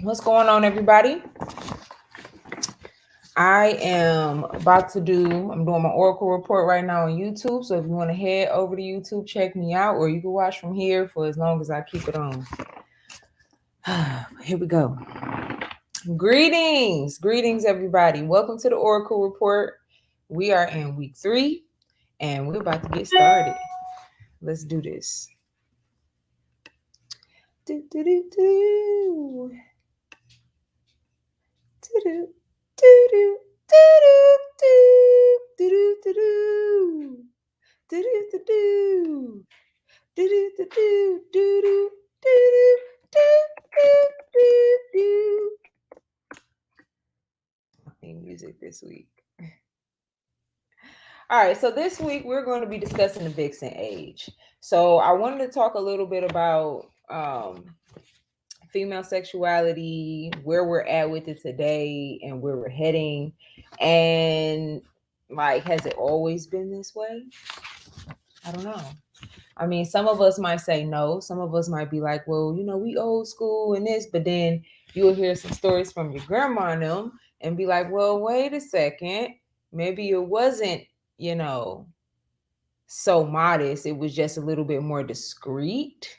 What's going on, everybody? I'm doing my Oracle report right now on YouTube. So if you want to head over to YouTube, check me out, or you can watch from here for as long as I keep it on. Here we go. Greetings, everybody. Welcome to the Oracle report. We are in week 3 and we're about to get started. Let's do this. Do, do, do, do. Do, do, do, do. Music this week. All right, so this week we're going to be discussing the Vixen Age. So I wanted to talk a little bit about female sexuality, where we're at with it today, and where we're heading. And like, has it always been this way? I don't know. I mean, some of us might say no. Some of us might be like, well, we old school and this, but then you'll hear some stories from your grandma and them and be like, well, wait a second. Maybe it wasn't, so modest. It was just a little bit more discreet.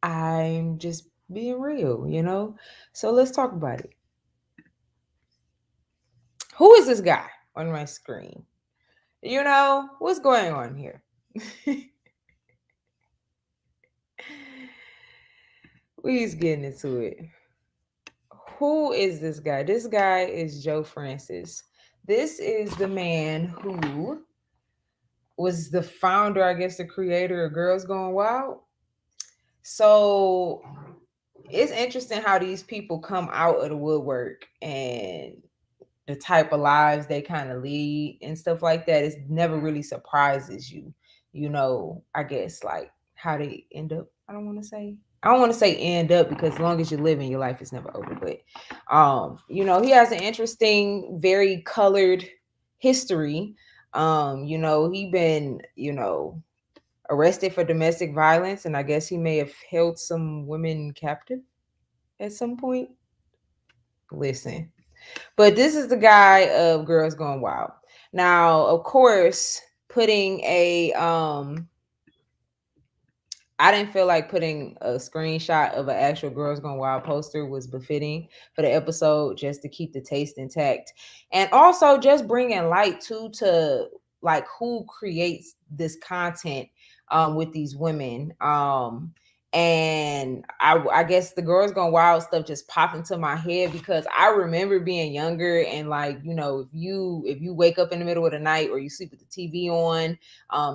I'm just being real. So let's talk about it. Who is this guy on my screen? What's going on here? We's getting into it. Who is this guy? This guy is Joe Francis. This is the man who was the founder, I guess, the creator of Girls Gone Wild. So it's interesting how these people come out of the woodwork and the type of lives they kind of lead and stuff like that. It never really surprises you, I guess, like how they end up. I don't want to say end up, because as long as you're living, your life is never over. But he has an interesting, very colored history. He been, arrested for domestic violence, and I guess he may have held some women captive at some point. Listen. But this is the guy of Girls Gone Wild. Now, of course, putting I didn't feel like putting a screenshot of an actual Girls Gone Wild poster was befitting for the episode, just to keep the taste intact. And also just bringing light to like who creates this content with these women. And I guess the Girls Gone Wild stuff just popped into my head because I remember being younger and like, if you wake up in the middle of the night or you sleep with the TV on,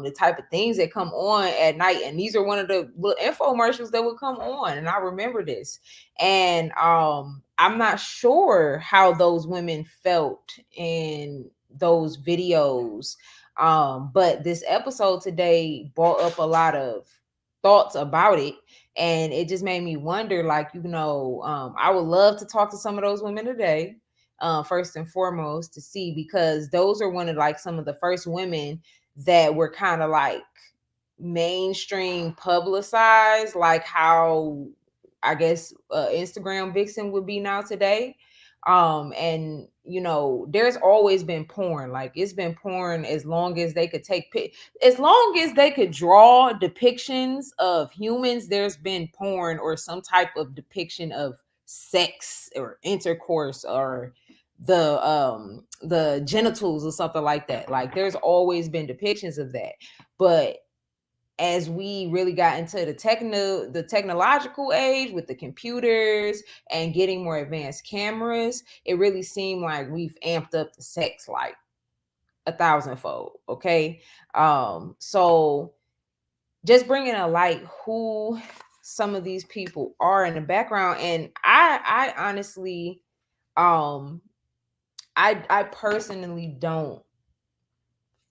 the type of things that come on at night, and these are one of the little infomercials that would come on, and I remember this. And I'm not sure how those women felt in those videos, but this episode today brought up a lot of thoughts about it, and it just made me wonder, like, I would love to talk to some of those women today, first and foremost, to see, because those are one of like some of the first women that were kind of like mainstream publicized, like how I guess Instagram vixen would be now today. And there's always been porn. Like, it's been porn as long as they could as long as they could draw depictions of humans. There's been porn or some type of depiction of sex or intercourse or the genitals or something like that. Like, there's always been depictions of that. But as we really got into the technological age with the computers and getting more advanced cameras, it really seemed like we've amped up the sex like 1,000-fold. Okay. So just bringing a light who some of these people are in the background. And I honestly, I personally don't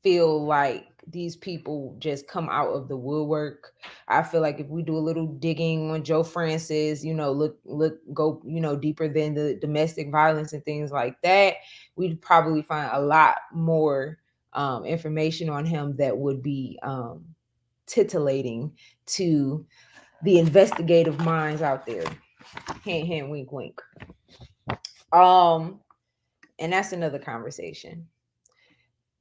feel like these people just come out of the woodwork. I feel like if we do a little digging on Joe Francis, go, deeper than the domestic violence and things like that, we'd probably find a lot more information on him that would be titillating to the investigative minds out there. Hint, hint, wink, wink. And that's another conversation.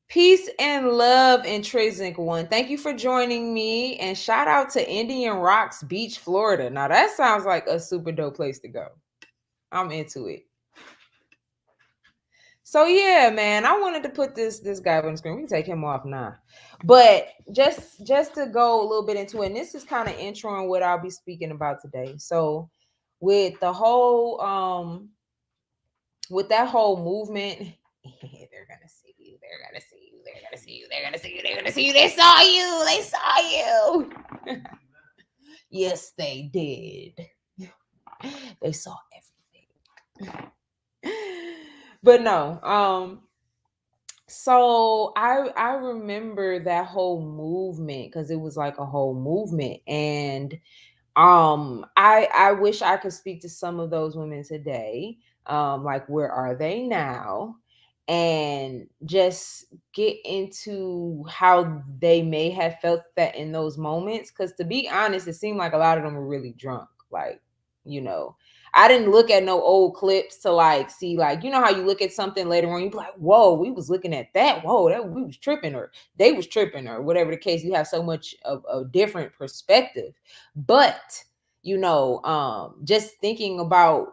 Peace and love, intrinsic one. Thank you for joining me, and shout out to Indian Rocks Beach, Florida. Now that sounds like a super dope place to go. I'm into it. So yeah, man, I wanted to put this guy on the screen. We can take him off now, but just to go a little bit into it. And this is kind of introing what I'll be speaking about today. So with the whole with that whole movement, they're gonna see you. They're gonna see you. They're gonna see you. They're gonna see you. They're gonna see you. They saw you. They saw you. Yes, they did. They saw everything. But no, so I remember that whole movement because it was like a whole movement, and I wish I could speak to some of those women today, like where are they now, and just get into how they may have felt that in those moments, because to be honest, it seemed like a lot of them were really drunk, like, you know, I didn't look at no old clips to like see, like, you know how you look at something later on, you be like, whoa, we was looking at that, whoa, that we was tripping, or they was tripping, or whatever the case. You have so much of a different perspective. But just thinking about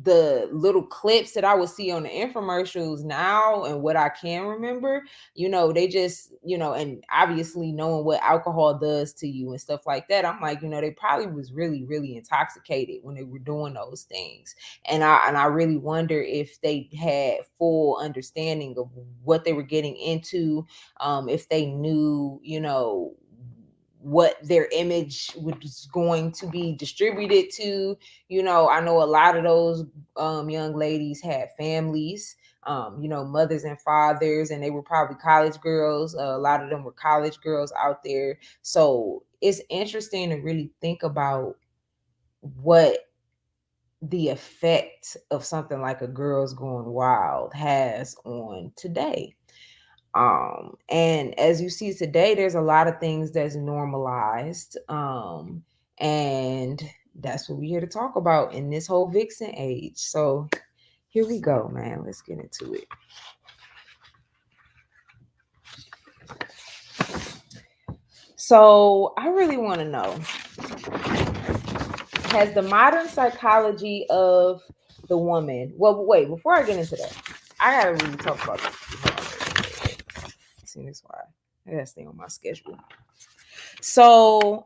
the little clips that I would see on the infomercials now and what I can remember, they just, and obviously knowing what alcohol does to you and stuff like that, I'm like, they probably was really, really intoxicated when they were doing those things. And I really wonder if they had full understanding of what they were getting into, if they knew, what their image was going to be distributed to. I know a lot of those young ladies had families, mothers and fathers, and they were probably college girls. A lot of them were college girls out there. So it's interesting to really think about what the effect of something like a Girls Going Wild has on today. And as you see today, there's a lot of things that's normalized, and that's what we're here to talk about in this whole Vixen age. So here we go, man. Let's get into it. So I really want to know, has the modern psychology of the woman, well, wait, before I get into that, I gotta really talk about this. See, this why I gotta stay on my schedule. So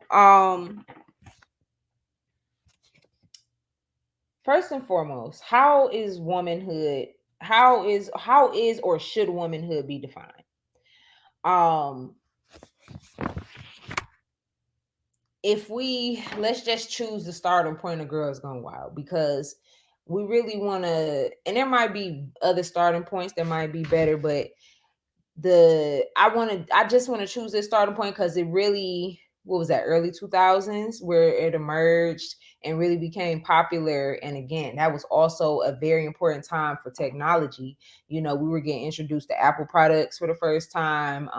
first and foremost, how is womanhood, how is or should womanhood be defined? If let's just choose the starting point of Girls Gone Wild, because we really want to, and there might be other starting points that might be better, but I just want to choose this starting point because it really, what was that, early 2000s where it emerged and really became popular. And again, that was also a very important time for technology. We were getting introduced to Apple products for the first time.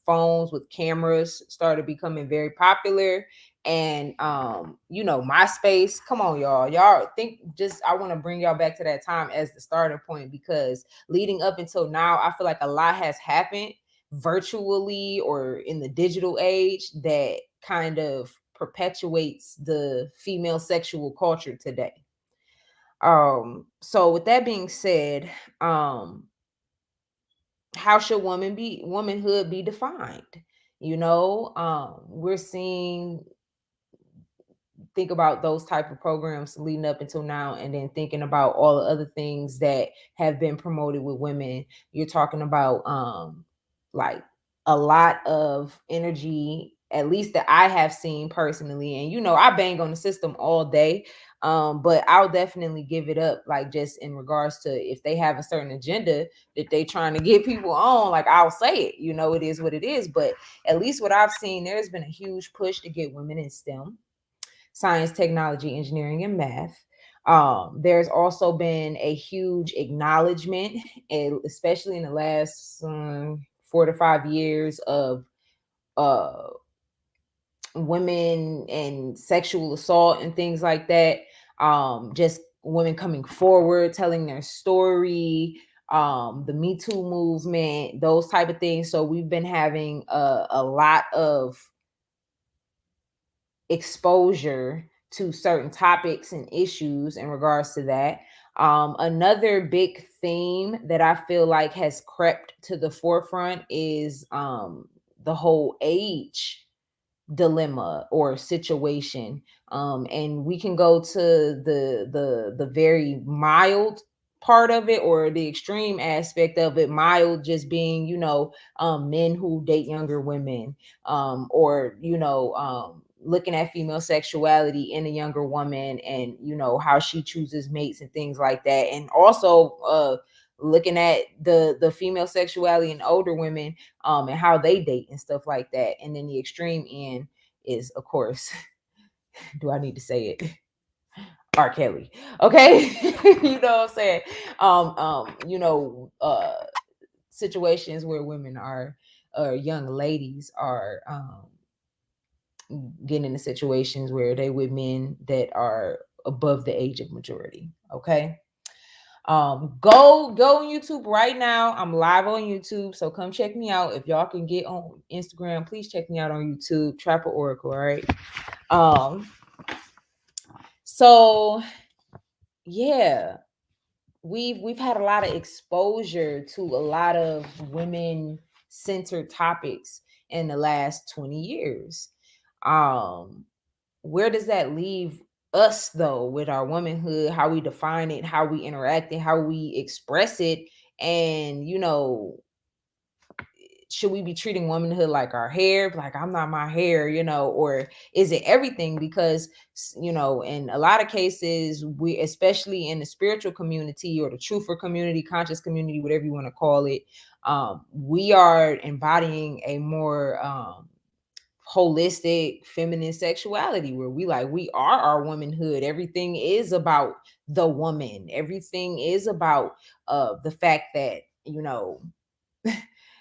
Phones with cameras started becoming very popular. And MySpace, come on, y'all think, just, I want to bring y'all back to that time as the starting point, because leading up until now, I feel like a lot has happened virtually or in the digital age that kind of perpetuates the female sexual culture today. So with that being said, how should womanhood be defined? We're seeing, think about those type of programs leading up until now, and then thinking about all the other things that have been promoted with women. You're talking about like a lot of energy, at least that I have seen personally. And I bang on the system all day, but I'll definitely give it up, like, just in regards to if they have a certain agenda that they trying to get people on, like, I'll say it. It is what it is. But at least what I've seen, there's been a huge push to get women in STEM: science, technology, engineering, and math. There's also been a huge acknowledgement, especially in the last 4 to 5 years, of women and sexual assault and things like that. just women coming forward, telling their story, the Me Too movement, those type of things. So we've been having a lot of exposure to certain topics and issues in regards to that. Another big theme that I feel like has crept to the forefront is the whole age dilemma or situation. And we can go to the very mild part of it, or the extreme aspect of it. Mild just being, men who date younger women, or looking at female sexuality in a younger woman, and how she chooses mates and things like that. And also looking at the female sexuality in older women, and how they date and stuff like that. And then the extreme end is, of course, do I need to say it? R. Kelly. Okay. You know what I'm saying? Situations where women are, or young ladies are, getting into situations where they with men that are above the age of majority. Okay. Go on YouTube right now. I'm live on YouTube, so come check me out. If y'all can get on Instagram, please check me out on YouTube, Trapper Oracle. All right. So yeah, we've had a lot of exposure to a lot of women centered topics in the last 20 years. Where does that leave us though, with our womanhood, how we define it, how we interact it, how we express it? And should we be treating womanhood like our hair, like I'm not my hair, or is it everything? Because in a lot of cases, we, especially in the spiritual community or the truther community, conscious community, whatever you want to call it, we are embodying a more holistic feminine sexuality, where we are our womanhood. Everything is about the woman. Everything is about the fact that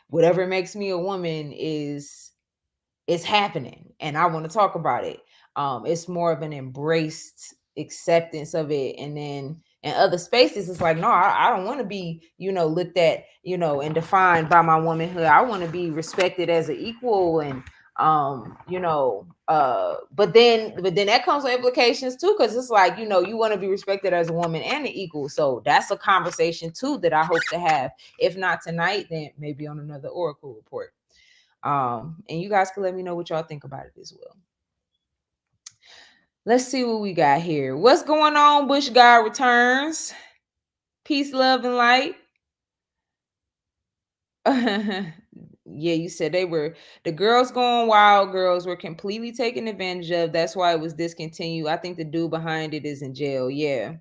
whatever makes me a woman is happening, and I want to talk about it. It's more of an embraced acceptance of it. And then in other spaces, it's like, no, I don't want to be looked at and defined by my womanhood. I want to be respected as an equal. And but then that comes with implications too, because it's like, you want to be respected as a woman and an equal. So that's a conversation too that I hope to have, if not tonight, then maybe on another Oracle report. And you guys can let me know what y'all think about it as well. Let's see what we got here. What's going on? Bush God returns. Peace, love, and light. Yeah, you said the girls going wild. Girls were completely taken advantage of. That's why it was discontinued. I think the dude behind it is in jail. Yeah.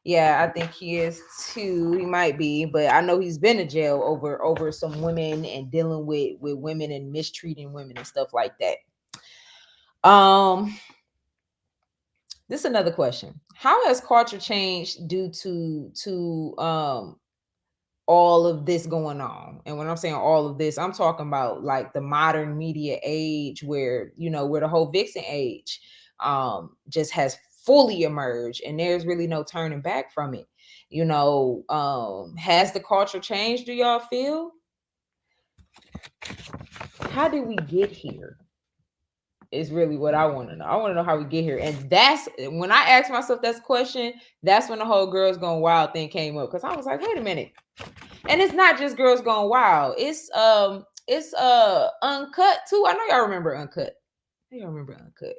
Yeah, I think he is too. He might be, but I know he's been in jail over some women and dealing with women and mistreating women and stuff like that. This is another question. How has culture changed due to all of this going on? And when I'm saying all of this, I'm talking about like the modern media age, where where the whole Vixen Age just has fully emerged, and there's really no turning back from it. Has the culture changed, do y'all feel? How did we get here is really what I want to know. I want to know how we get here. And that's when I asked myself that question, that's when the whole girls going wild thing came up. Because I was like, wait a minute. And it's not just girls going wild. It's Uncut too. I know y'all remember Uncut. Y'all remember Uncut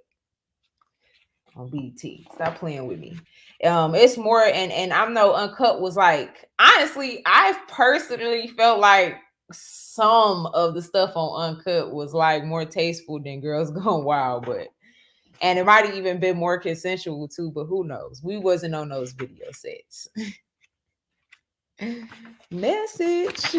on BT. Stop playing with me. It's more, and I know Uncut was like, honestly, I personally felt like some of the stuff on Uncut was like more tasteful than Girls Gone Wild, and it might have even been more consensual too, but who knows? We wasn't on those video sets. Message.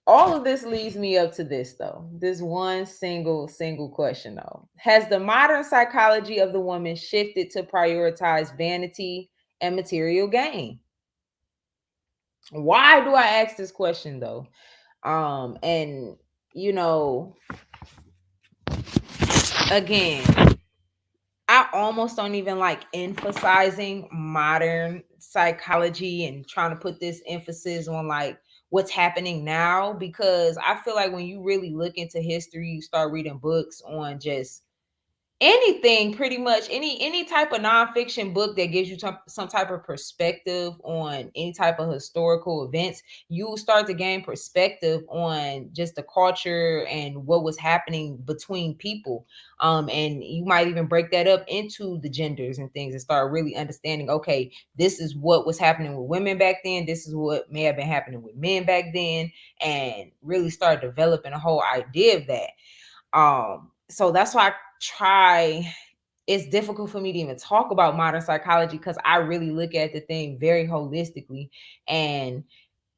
All of this leads me up to this though. This one single question though. Has the modern psychology of the woman shifted to prioritize vanity and material gain? Why do I ask this question though? And you know, again, I almost don't even like emphasizing modern psychology and trying to put this emphasis on like what's happening now, because I feel like when you really look into history, you start reading books on just anything, pretty much any type of nonfiction book that gives you some type of perspective on any type of historical events, you start to gain perspective on just the culture and what was happening between people. And you might even break that up into the genders and things and start really understanding, okay, this is what was happening with women back then, this is what may have been happening with men back then, and really start developing a whole idea of that. So that's why I try, it's difficult for me to even talk about modern psychology because I really look at the thing very holistically, and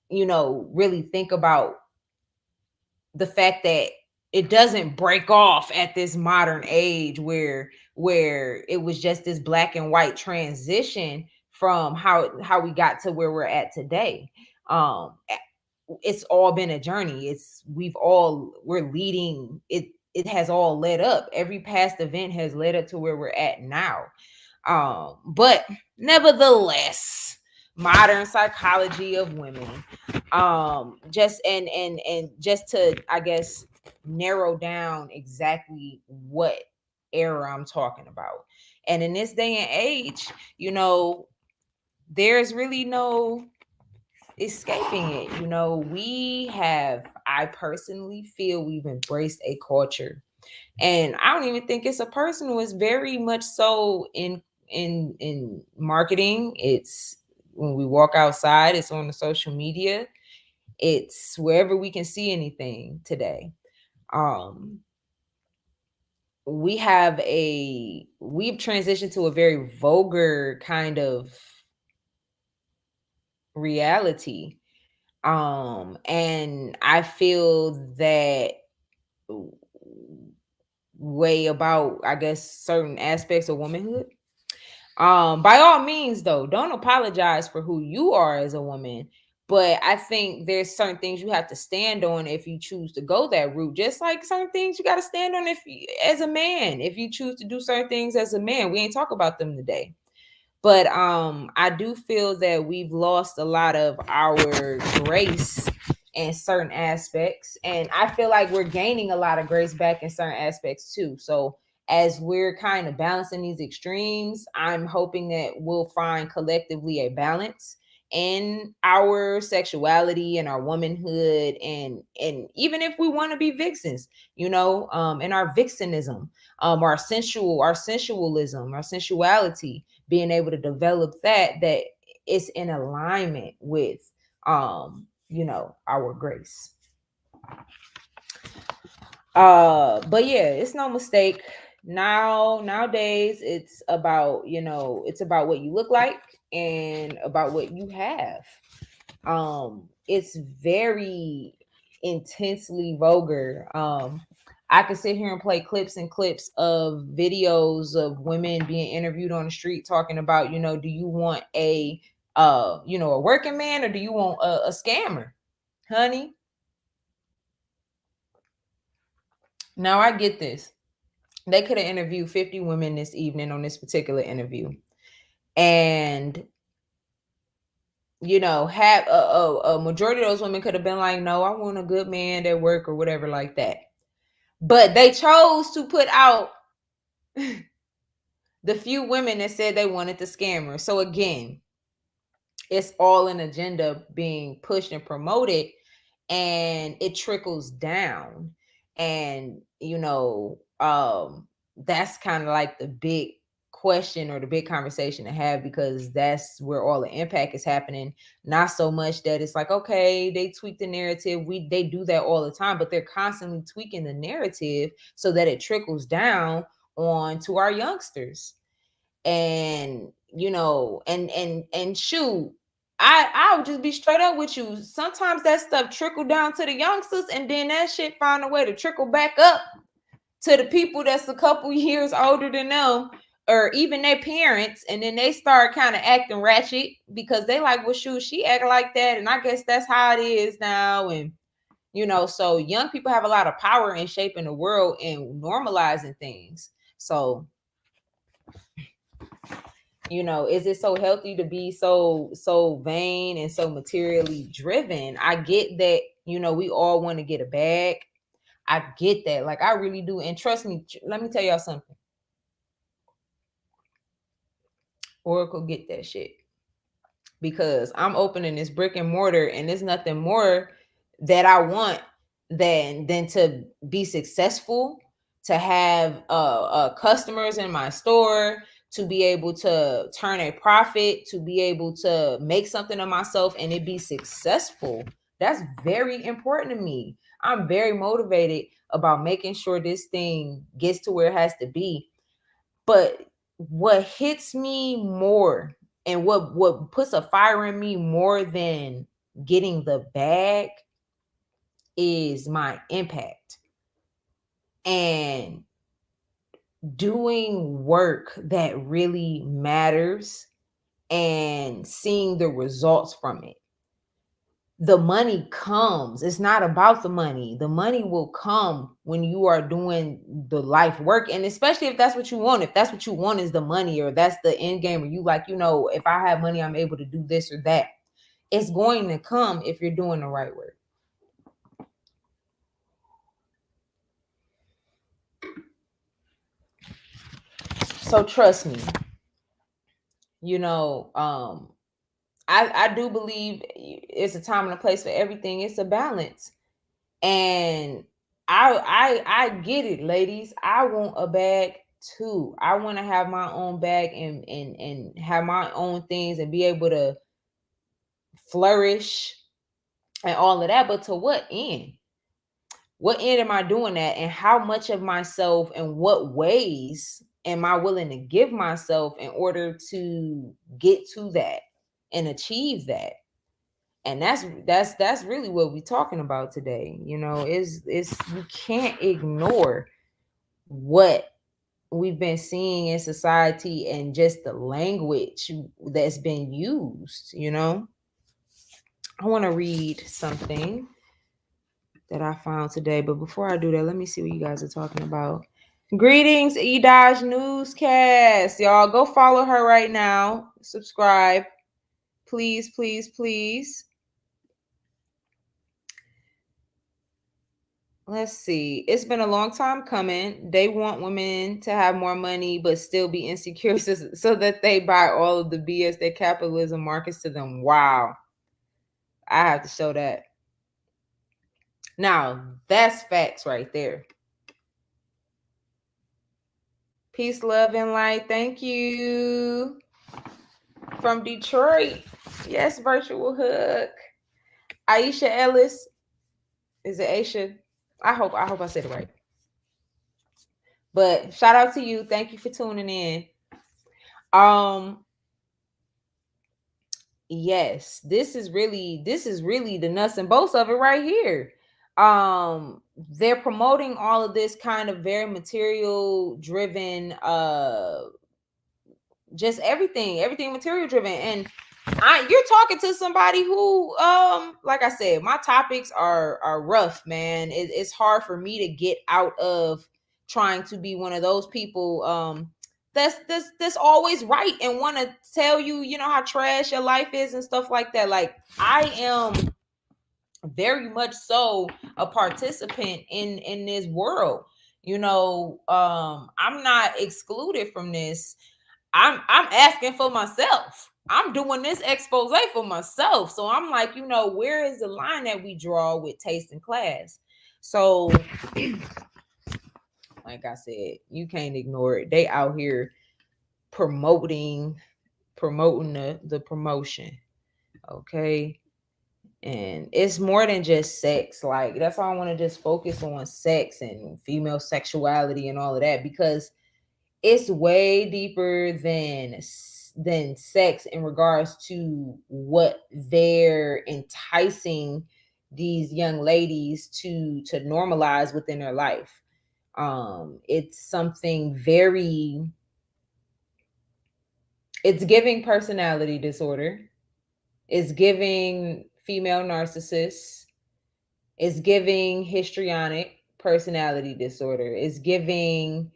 really think about the fact that it doesn't break off at this modern age where it was just this black and white transition from how we got to where we're at today. It's all been a journey. We're leading it. It has all led up. Every past event has led up to where we're at now. But nevertheless, modern psychology of women. Just and just to, I guess, narrow down exactly what era I'm talking about. And in this day and age, there's really no escaping it. I personally feel we've embraced a culture, and I don't even think it's a personal, it's very much so in marketing. It's when we walk outside, it's on the social media, it's wherever we can see anything today. um we've transitioned to a very vulgar kind of reality. And I feel that way about, I guess, certain aspects of womanhood. By all means, though, don't apologize for who you are as a woman. But I think there's certain things you have to stand on if you choose to go that route. Just like certain things you got to stand on as a man, if you choose to do certain things as a man. We ain't talk about them today. But I do feel that we've lost a lot of our grace in certain aspects, and I feel like we're gaining a lot of grace back in certain aspects too. So as we're kind of balancing these extremes, I'm hoping that we'll find collectively a balance in our sexuality and our womanhood, and even if we want to be vixens, in our vixenism, our sensualism, our sensuality, being able to develop that is in alignment with our grace. But yeah, it's no mistake. Nowadays it's about what you look like and about what you have. It's very intensely vulgar. I could sit here and play clips and clips of videos of women being interviewed on the street talking about, do you want a working man, or do you want a scammer, honey? Now I get this. They could have interviewed 50 women this evening on this particular interview, and have a majority of those women could have been like, no, I want a good man at work or whatever like that. But they chose to put out the few women that said they wanted the scammer. So again, it's all an agenda being pushed and promoted, and it trickles down. And that's kind of like the big question or the big conversation to have, because that's where all the impact is happening. Not so much that it's like, okay, they tweak the narrative, they do that all the time, but they're constantly tweaking the narrative so that it trickles down on to our youngsters. And and shoot, I would just be straight up with you. Sometimes that stuff trickle down to the youngsters, and then that shit find a way to trickle back up to the people that's a couple years older than them, or even their parents, and then they start kind of acting ratchet because they like, well, shoot, she act like that, and I guess that's how it is now. And so young people have a lot of power in shaping the world and normalizing things. So is it so healthy to be so vain and so materially driven? I get that, we all want to get a bag. I get that. Like, I really do. And trust me, let me tell y'all something. Oracle get that shit. Because I'm opening this brick and mortar, and there's nothing more that I want than to be successful, to have customers in my store, to be able to turn a profit, to be able to make something of myself and it be successful. That's very important to me. I'm very motivated about making sure this thing gets to where it has to be. But what hits me more, and what puts a fire in me more than getting the bag, is my impact and doing work that really matters and seeing the results from it. The money comes. It's not about the money. The money will come when you are doing the life work. And especially if that's what you want. If that's what you want is the money, or that's the end game, or you like, if I have money, I'm able to do this or that. It's going to come if you're doing the right work. So trust me, I do believe it's a time and a place for everything. It's a balance. And I get it, ladies. I want a bag too. I want to have my own bag and have my own things and be able to flourish and all of that. But to what end? What end am I doing that? And how much of myself and what ways am I willing to give myself in order to get to that and achieve that? And that's really what we're talking about today. Is you can't ignore what we've been seeing in society and just the language that's been used. I want to read something that I found today, but before I do that, let me see what you guys are talking about. Greetings, E-Dodge Newscast. Y'all go follow her right now. Subscribe. Please, please, please. Let's see. It's been a long time coming. They want women to have more money but still be insecure so that they buy all of the BS that capitalism markets to them. Wow. I have to show that. Now, that's facts right there. Peace, love, and light. Thank you. From Detroit. Yes, virtual hug. Aisha Ellis. Is it Aisha? I hope I said it right. But shout out to you. Thank you for tuning in. Yes, this is really the nuts and bolts of it right here. They're promoting all of this kind of very material driven, just everything material driven. And you're talking to somebody who, like I said, my topics are rough, man. It's hard for me to get out of trying to be one of those people that's always right and want to tell you, how trash your life is and stuff like that. Like, I am very much so a participant in this world. I'm not excluded from this. I'm asking for myself. I'm doing this expose for myself. So I'm like, where is the line that we draw with taste and class? So like I said, you can't ignore it. They out here promoting the promotion. Okay. And it's more than just sex. Like, that's why I want to just focus on sex and female sexuality and all of that, because it's way deeper than sex in regards to what they're enticing these young ladies to normalize within their life. It's something very It's giving personality disorder. It's giving female narcissists. It's giving histrionic personality disorder. It's giving,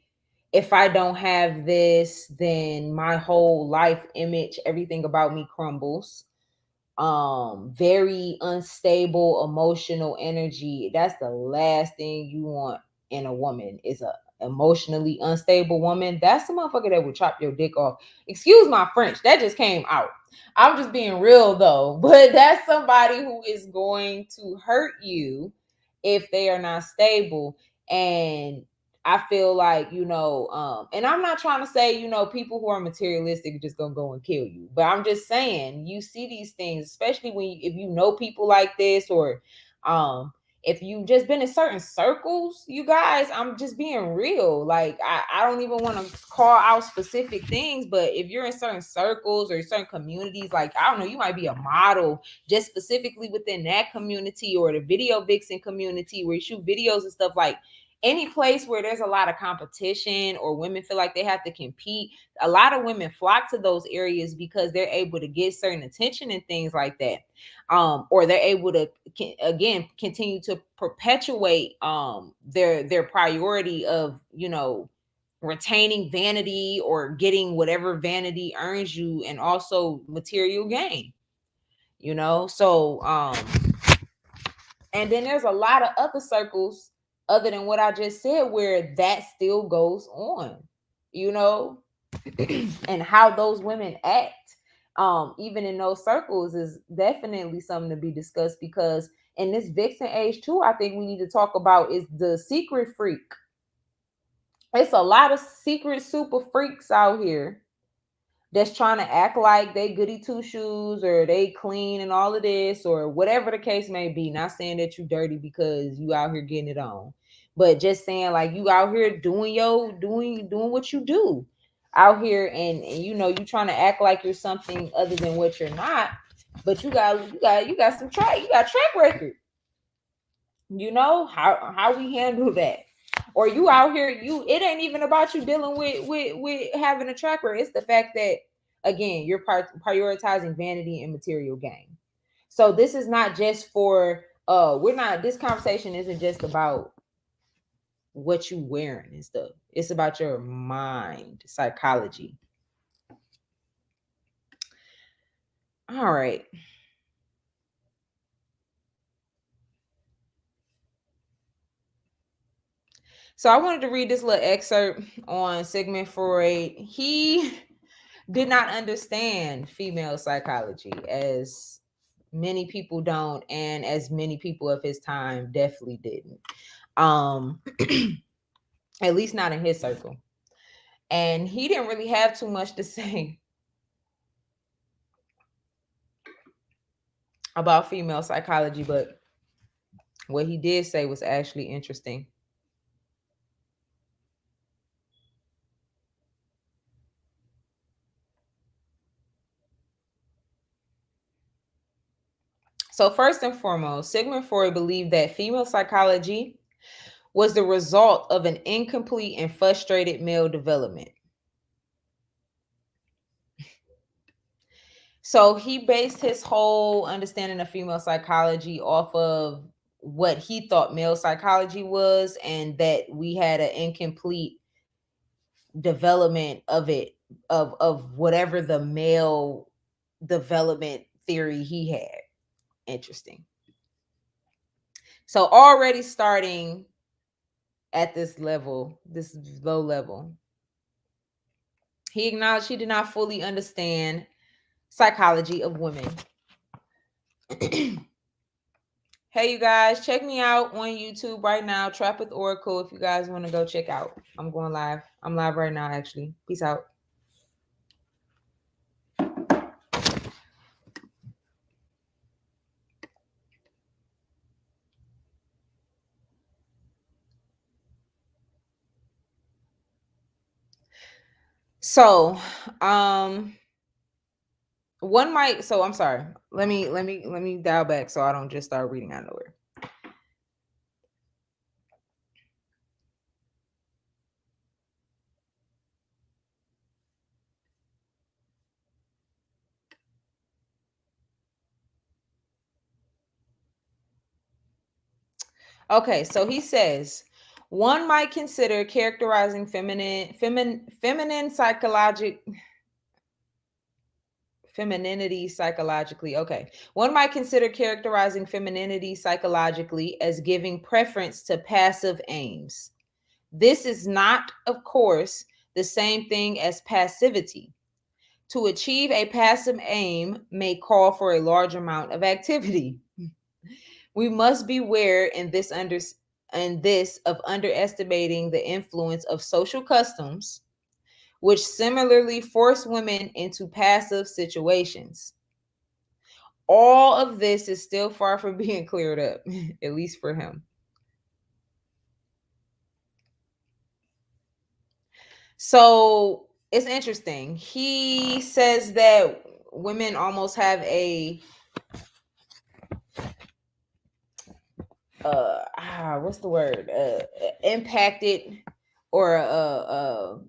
if I don't have this, then my whole life image, everything about me crumbles. Very unstable emotional energy. That's the last thing you want in a woman, is a emotionally unstable woman. That's the motherfucker that will chop your dick off. Excuse my French, that just came out. I'm just being real though, but that's somebody who is going to hurt you if they are not stable. And I feel like, and I'm not trying to say, people who are materialistic are just gonna go and kill you. But I'm just saying, you see these things, especially if you know people like this, or if you've just been in certain circles, you guys, I'm just being real. Like, I don't even want to call out specific things, but if you're in certain circles or certain communities, like, I don't know, you might be a model just specifically within that community, or the video vixen community where you shoot videos and stuff. Like, any place where there's a lot of competition or women feel like they have to compete, a lot of women flock to those areas because they're able to get certain attention and things like that. Or they're able to again continue to perpetuate their priority of, retaining vanity or getting whatever vanity earns you, and also material gain. So and then there's a lot of other circles other than what I just said where that still goes on, you know, and how those women act, even in those circles, is definitely something to be discussed. Because in this Vixen age too, I think we need to talk about is the secret freak. It's a lot of secret super freaks out here that's trying to act like they goody two shoes or they clean and all of this or whatever the case may be. Not saying that you dirty because you out here getting it on, but just saying like you out here doing what you do out here, and you trying to act like you're something other than what you're not. But you got some track, you got track record. How we handle that. Or you out here, it ain't even about you dealing with having a track record. It's the fact that, again, you're prioritizing vanity and material gain. So this is not just for we're not this conversation isn't just about what you wearing and stuff. It's about your mind, psychology. All right. So I wanted to read this little excerpt on Sigmund Freud. He did not understand female psychology, as many people don't, and as many people of his time definitely didn't. At least not in his circle. And he didn't really have too much to say about female psychology, but what he did say was actually interesting. So first and foremost, Sigmund Freud believed that female psychology was the result of an incomplete and frustrated male development. So he based his whole understanding of female psychology off of what he thought male psychology was, and that we had an incomplete development of it, of whatever the male development theory he had. Interesting. So already starting at this level, this low level, he acknowledged he did not fully understand psychology of women. Hey, you guys, check me out on YouTube right now, Trap with Oracle, if you guys want to go check out. I'm going live. I'm live right now, actually. Peace out. So, one might. So I'm sorry. Let me dial back so I don't just start reading out of nowhere. Okay, so he says one might consider characterizing feminine psychologic femininity psychologically. Okay. One might consider characterizing femininity psychologically as giving preference to passive aims. This is not, of course, the same thing as passivity. To achieve a passive aim may call for a large amount of activity. We must beware in this of underestimating the influence of social customs, which similarly force women into passive situations. All of this is still far from being cleared up, at least for him. So it's interesting. He says that women almost have a what's the word? Impacted or a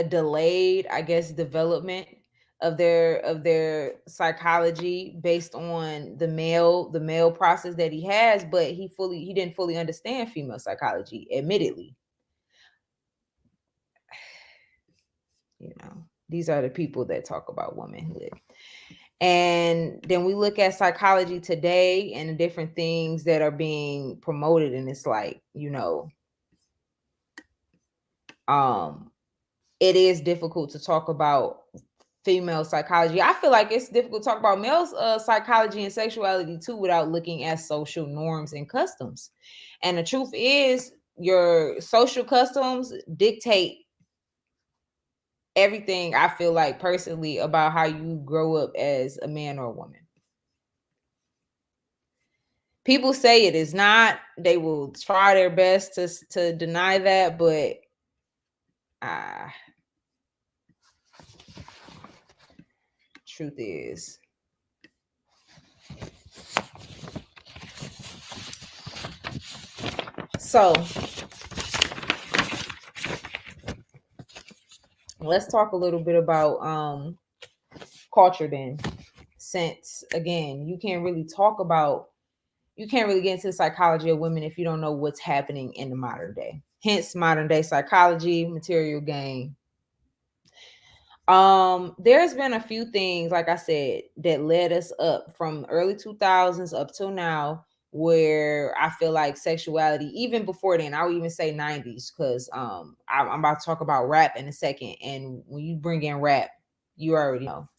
delayed, I guess, development of their psychology based on the male process that he has, but he didn't fully understand female psychology, admittedly. These are the people that talk about womanhood. And then we look at psychology today and the different things that are being promoted, and it's like, it is difficult to talk about female psychology. I feel like it's difficult to talk about male psychology and sexuality too without looking at social norms and customs. And the truth is, your social customs dictate everything, I feel like, personally, about how you grow up as a man or a woman. People say it is not. They will try their best to deny that, but truth is, so let's talk a little bit about culture then. Since again, you can't really get into the psychology of women if you don't know what's happening in the modern day. Hence, modern day psychology, material gain. There's been a few things, like I said, that led us up from early 2000s up till now, where I feel like sexuality, even before then, I would even say 90s, because I'm about to talk about rap in a second, and when you bring in rap, you already know.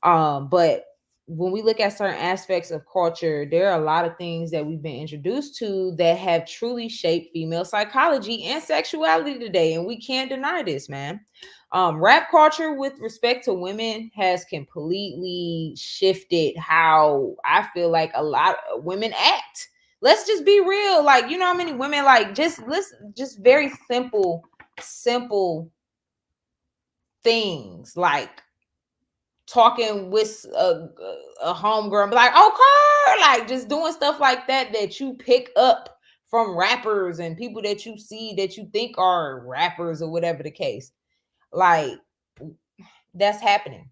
But when we look at certain aspects of culture, there are a lot of things that we've been introduced to that have truly shaped female psychology and sexuality today, and we can't deny this, man. Rap culture with respect to women has completely shifted how I feel like a lot of women act. Let's just be real. Like, you know how many women, like, just listen, just very simple things, like talking with a homegirl, be like, okay, like just doing stuff like that you pick up from rappers and people that you see that you think are rappers or whatever the case. Like, that's happening.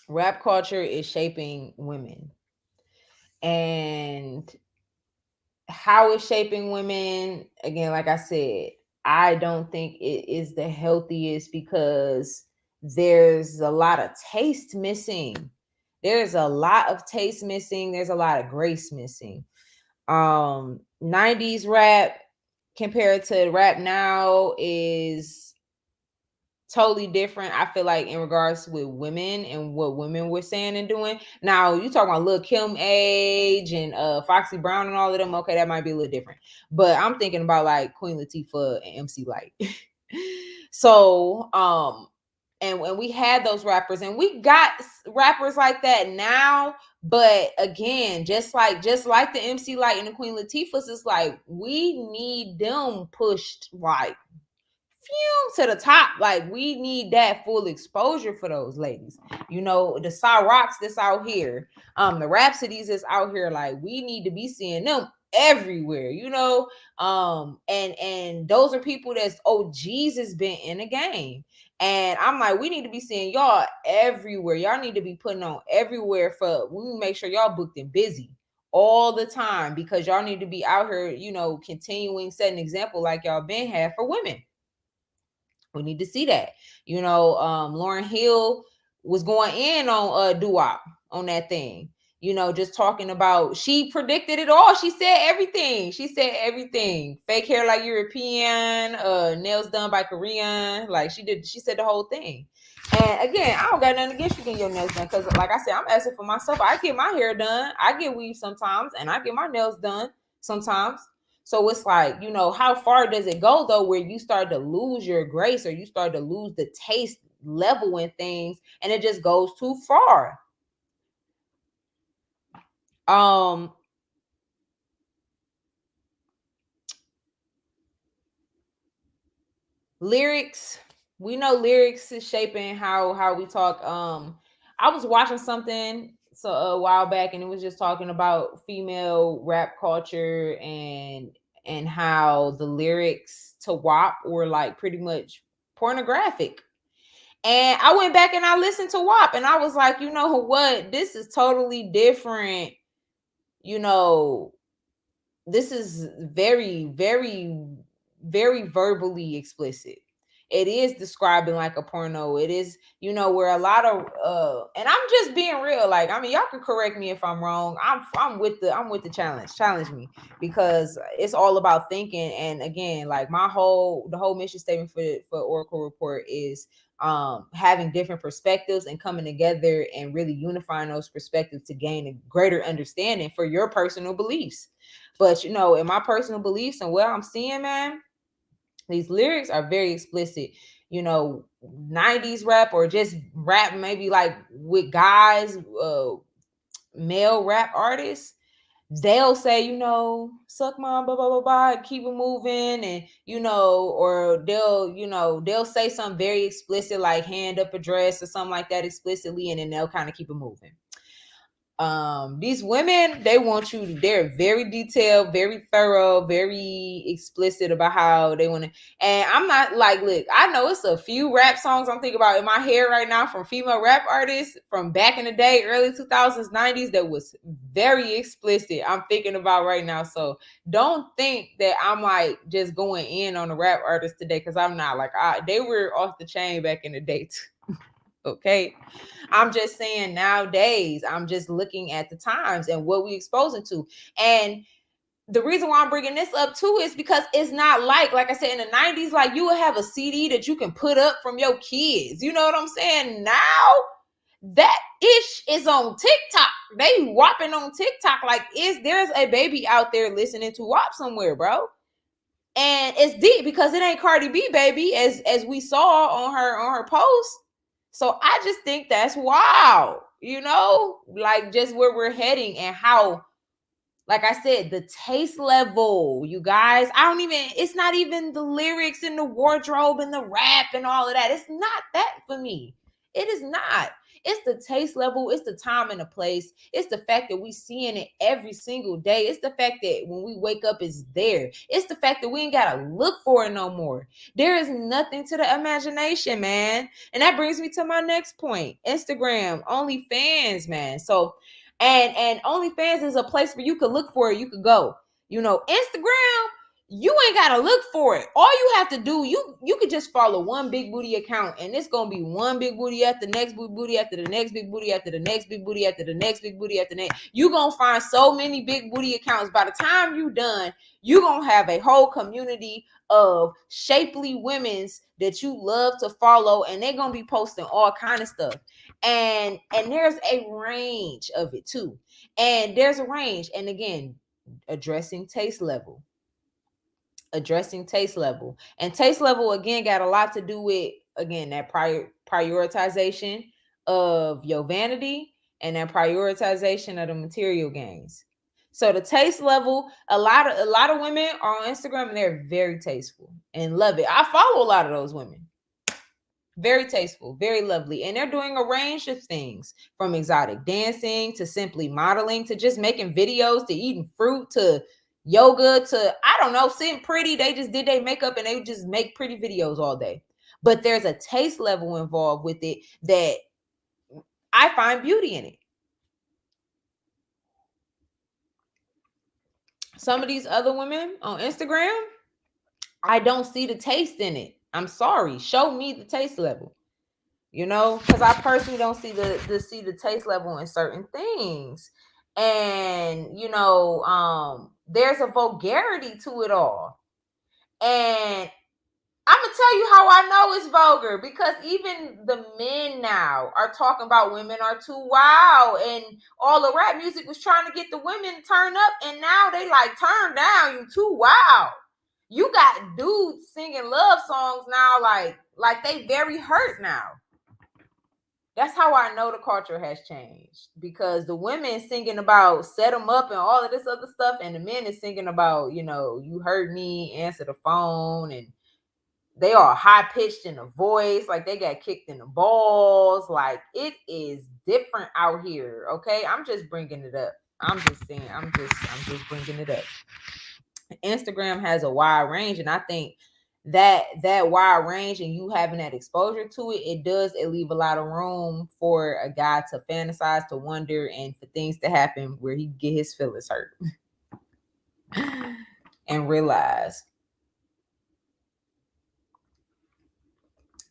Rap culture is shaping women. And how it's shaping women, again, like I said, I don't think it is the healthiest, because there's a lot of taste missing. There's a lot of taste missing. There's a lot of grace missing. 90s rap compared to rap now is totally different, I feel like, in regards with women and what women were saying and doing. Now, you talking about Lil Kim Age and Foxy Brown and all of them, okay, that might be a little different. But I'm thinking about like Queen Latifah and MC Lyte. So, and we had those rappers, and we got rappers like that now. But again, just like the MC Lyte and the Queen Latifahs, it's like we need them pushed like to the top. Like, we need that full exposure for those ladies. The Rocks that's out here, the Rhapsodies that's out here. Like, we need to be seeing them everywhere. And those are people that's OGs has been in the game. And I'm like, we need to be seeing y'all everywhere. Y'all need to be putting on everywhere for we make sure y'all booked and busy all the time, because y'all need to be out here, continuing setting example like y'all been had for women. We need to see that. Lauryn Hill was going in on doo-wop on that thing. Just talking about, she predicted it all. She said everything. Fake hair like European, nails done by Korean. Like she said the whole thing. And again, I don't got nothing against you getting your nails done, because like I said, I'm asking for myself. I get my hair done. I get weave sometimes, and I get my nails done sometimes. So it's like, how far does it go though, where you start to lose your grace, or you start to lose the taste level in things, and it just goes too far. Lyrics, we know lyrics is shaping how we talk. I was watching something a while back, and it was just talking about female rap culture, and how the lyrics to WAP were like pretty much pornographic. And I went back and I listened to WAP, and I was like, you know what? This is totally different. This is very, very, very verbally explicit. It is describing like a porno. It is, where a lot of and I'm just being real. Like, I mean, y'all can correct me if I'm wrong. I'm with the challenge. Challenge me, because it's all about thinking. And again, like the whole mission statement for Oracle Report is having different perspectives and coming together and really unifying those perspectives to gain a greater understanding for your personal beliefs. But in my personal beliefs and what I'm seeing, man, these lyrics are very explicit. 90s rap, or just rap maybe like with guys, male rap artists, they'll say, suck my blah blah blah blah, keep it moving, and or they'll say something very explicit like hand up a dress or something like that explicitly, and then they'll kind of keep it moving. These women, they're very detailed, very thorough, very explicit about how they want to. And I'm not like, look, I know it's a few rap songs I'm thinking about in my head right now from female rap artists from back in the day, early 2000s, 90s, that was very explicit. I'm thinking about right now. So don't think that I'm like just going in on the rap artists today, because I'm not. Like, they were off the chain back in the day too. Okay. I'm just saying nowadays, I'm just looking at the times and what we exposing to. And the reason why I'm bringing this up too is because it's not like I said, in the 90s, like you would have a CD that you can put up from your kids. You know what I'm saying? Now that ish is on TikTok. They whopping on TikTok. Like, there's a baby out there listening to WAP somewhere, bro. And it's deep because it ain't Cardi B, baby, as we saw on her post. So I just think that's wild, like just where we're heading, and how, like I said, the taste level, you guys, it's not even the lyrics and the wardrobe and the rap and all of that. It's not that for me. It is not. It's the taste level. It's the time and the place. It's the fact that we seeing it every single day. It's the fact that when we wake up, it's there. It's the fact that we ain't got to look for it no more. There is nothing to the imagination, man. And that brings me to my next point. Instagram, OnlyFans, man. So, and OnlyFans is a place where you could look for it. You could go. Instagram, you ain't gotta look for it. All you have to do, you could just follow one big booty account, and it's gonna be one big booty after the next big booty after the next big booty after the next big booty after the next big booty after the next. You gonna find so many big booty accounts. By the time you done, you gonna have a whole community of shapely women's that you love to follow, and they're gonna be posting all kind of stuff. And there's a range of it too. And there's a range. And again, addressing taste level. And taste level again got a lot to do with, again, that prioritization of your vanity and that prioritization of the material gains. So the taste level, a lot of women are on Instagram and they're very tasteful and love it. I follow a lot of those women. Very tasteful, very lovely. And they're doing a range of things, from exotic dancing to simply modeling to just making videos to eating fruit to yoga to, I don't know, sitting pretty. They just did their makeup and they just make pretty videos all day. but there's a taste level involved with it that I find beauty in it. Some of these other women on Instagram, I don't see the taste in it. I'm sorry. Show me the taste level. Because I personally don't see the taste level in certain things. And there's a vulgarity to it all. And I'm gonna tell you how I know it's vulgar, because even the men now are talking about women are too wild, and all the rap music was trying to get the women turned up, and now they like, turn down, you too wild. You got dudes singing love songs now, like they very hurt now. That's how I know the culture has changed, because the women singing about set them up and all of this other stuff, and the men is singing about, you hurt me, answer the phone, and they are high pitched in the voice, like they got kicked in the balls. Like, it is different out here. Okay, I'm just bringing it up. I'm just bringing it up. Instagram has a wide range, and I think that wide range and you having that exposure to it, it leave a lot of room for a guy to fantasize, to wonder, and for things to happen where he get his feelings hurt and realize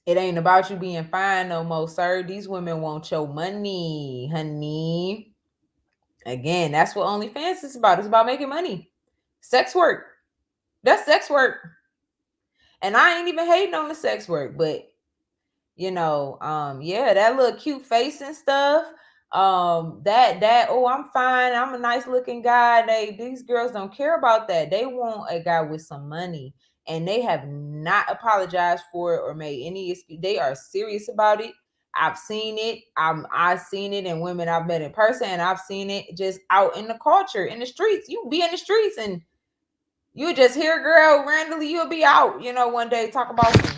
it ain't about you being fine no more, sir. These women want your money, honey. Again, that's what OnlyFans is about. It's about making money. Sex work. That's sex work. And I ain't even hating on the sex work, but yeah, that little cute face and stuff. Oh, I'm fine, I'm a nice looking guy. These girls don't care about that. They want a guy with some money, and they have not apologized for it or made any excuse. They are serious about it. I've seen it. I've seen it in women I've met in person, and I've seen it just out in the culture, in the streets. You be in the streets and you just hear a girl randomly, you'll be out, one day talk about some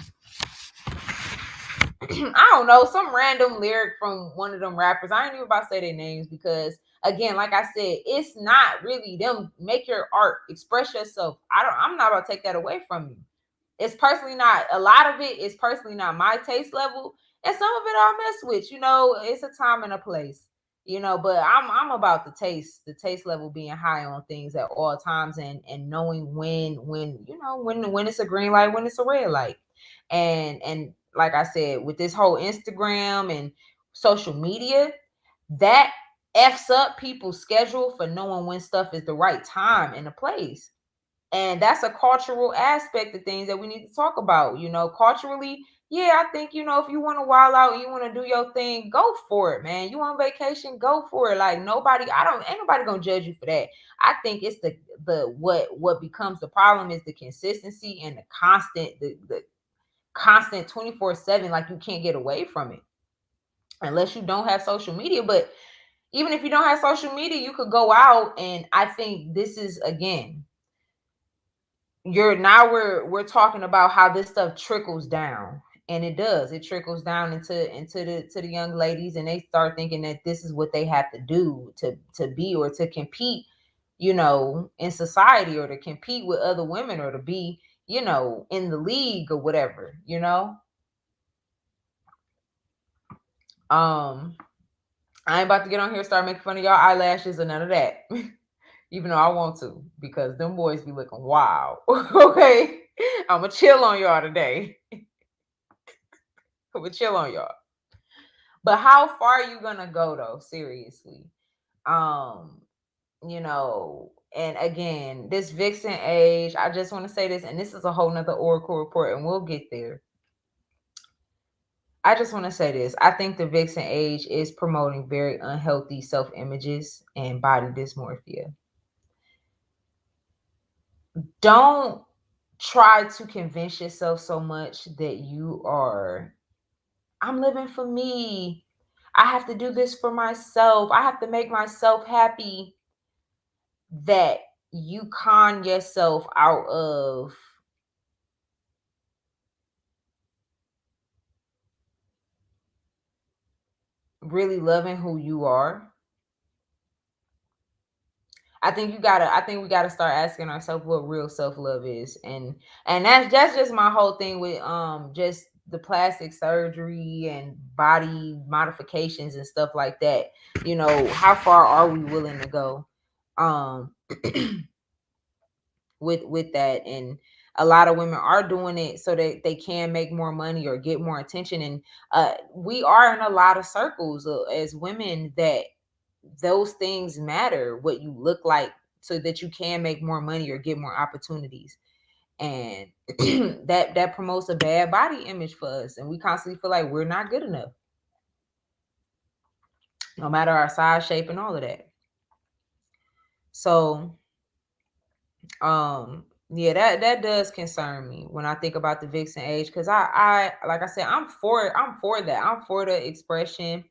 I don't know, some random lyric from one of them rappers. I ain't even about to say their names, because again, like I said, it's not really them. Make your art, express yourself. I'm not about to take that away from you. It's personally not, a lot of it is personally not my taste level, and some of it I'll mess with. It's a time and a place. But I'm about the taste level being high on things at all times, and knowing when it's a green light, when it's a red light. And like I said, with this whole Instagram and social media, that f's up people's schedule for knowing when stuff is the right time and the place. And that's a cultural aspect of things that we need to talk about. Culturally, yeah, I think, if you want to wild out and you want to do your thing, go for it, man. You on vacation, go for it. Like, ain't nobody gonna judge you for that. I think it's what becomes the problem is the consistency and the constant 24/7. Like, you can't get away from it unless you don't have social media. But even if you don't have social media, you could go out, and I think this is, again, we're talking about how this stuff trickles down, and it trickles down to the young ladies, and they start thinking that this is what they have to do to be, or to compete, in society, or to compete with other women, or to be, in the league or whatever. I ain't about to get on here and start making fun of y'all eyelashes or none of that. Even though I want to, because them boys be looking wild. Okay, I'ma chill on y'all today. I'ma chill on y'all. But how far are you gonna go, though? Seriously. And again, this Vixen Age, I just want to say this, and this is a whole nother Oracle report, and we'll get there. I just want to say this. I think the Vixen Age is promoting very unhealthy self-images and body dysmorphia. Don't try to convince yourself so much that I'm living for me. I have to do this for myself. I have to make myself happy, that you con yourself out of really loving who you are. I think we gotta start asking ourselves what real self-love is. And that's just my whole thing with just the plastic surgery and body modifications and stuff like that, how far are we willing to go um with that? And a lot of women are doing it so that they can make more money or get more attention. And we are in a lot of circles as women that those things matter, what you look like, so that you can make more money or get more opportunities. And that promotes a bad body image for us, and we constantly feel like we're not good enough, no matter our size, shape, and all of that. So yeah, that does concern me when I think about the Vixen age, because I like I said, I'm for that. I'm for the expression.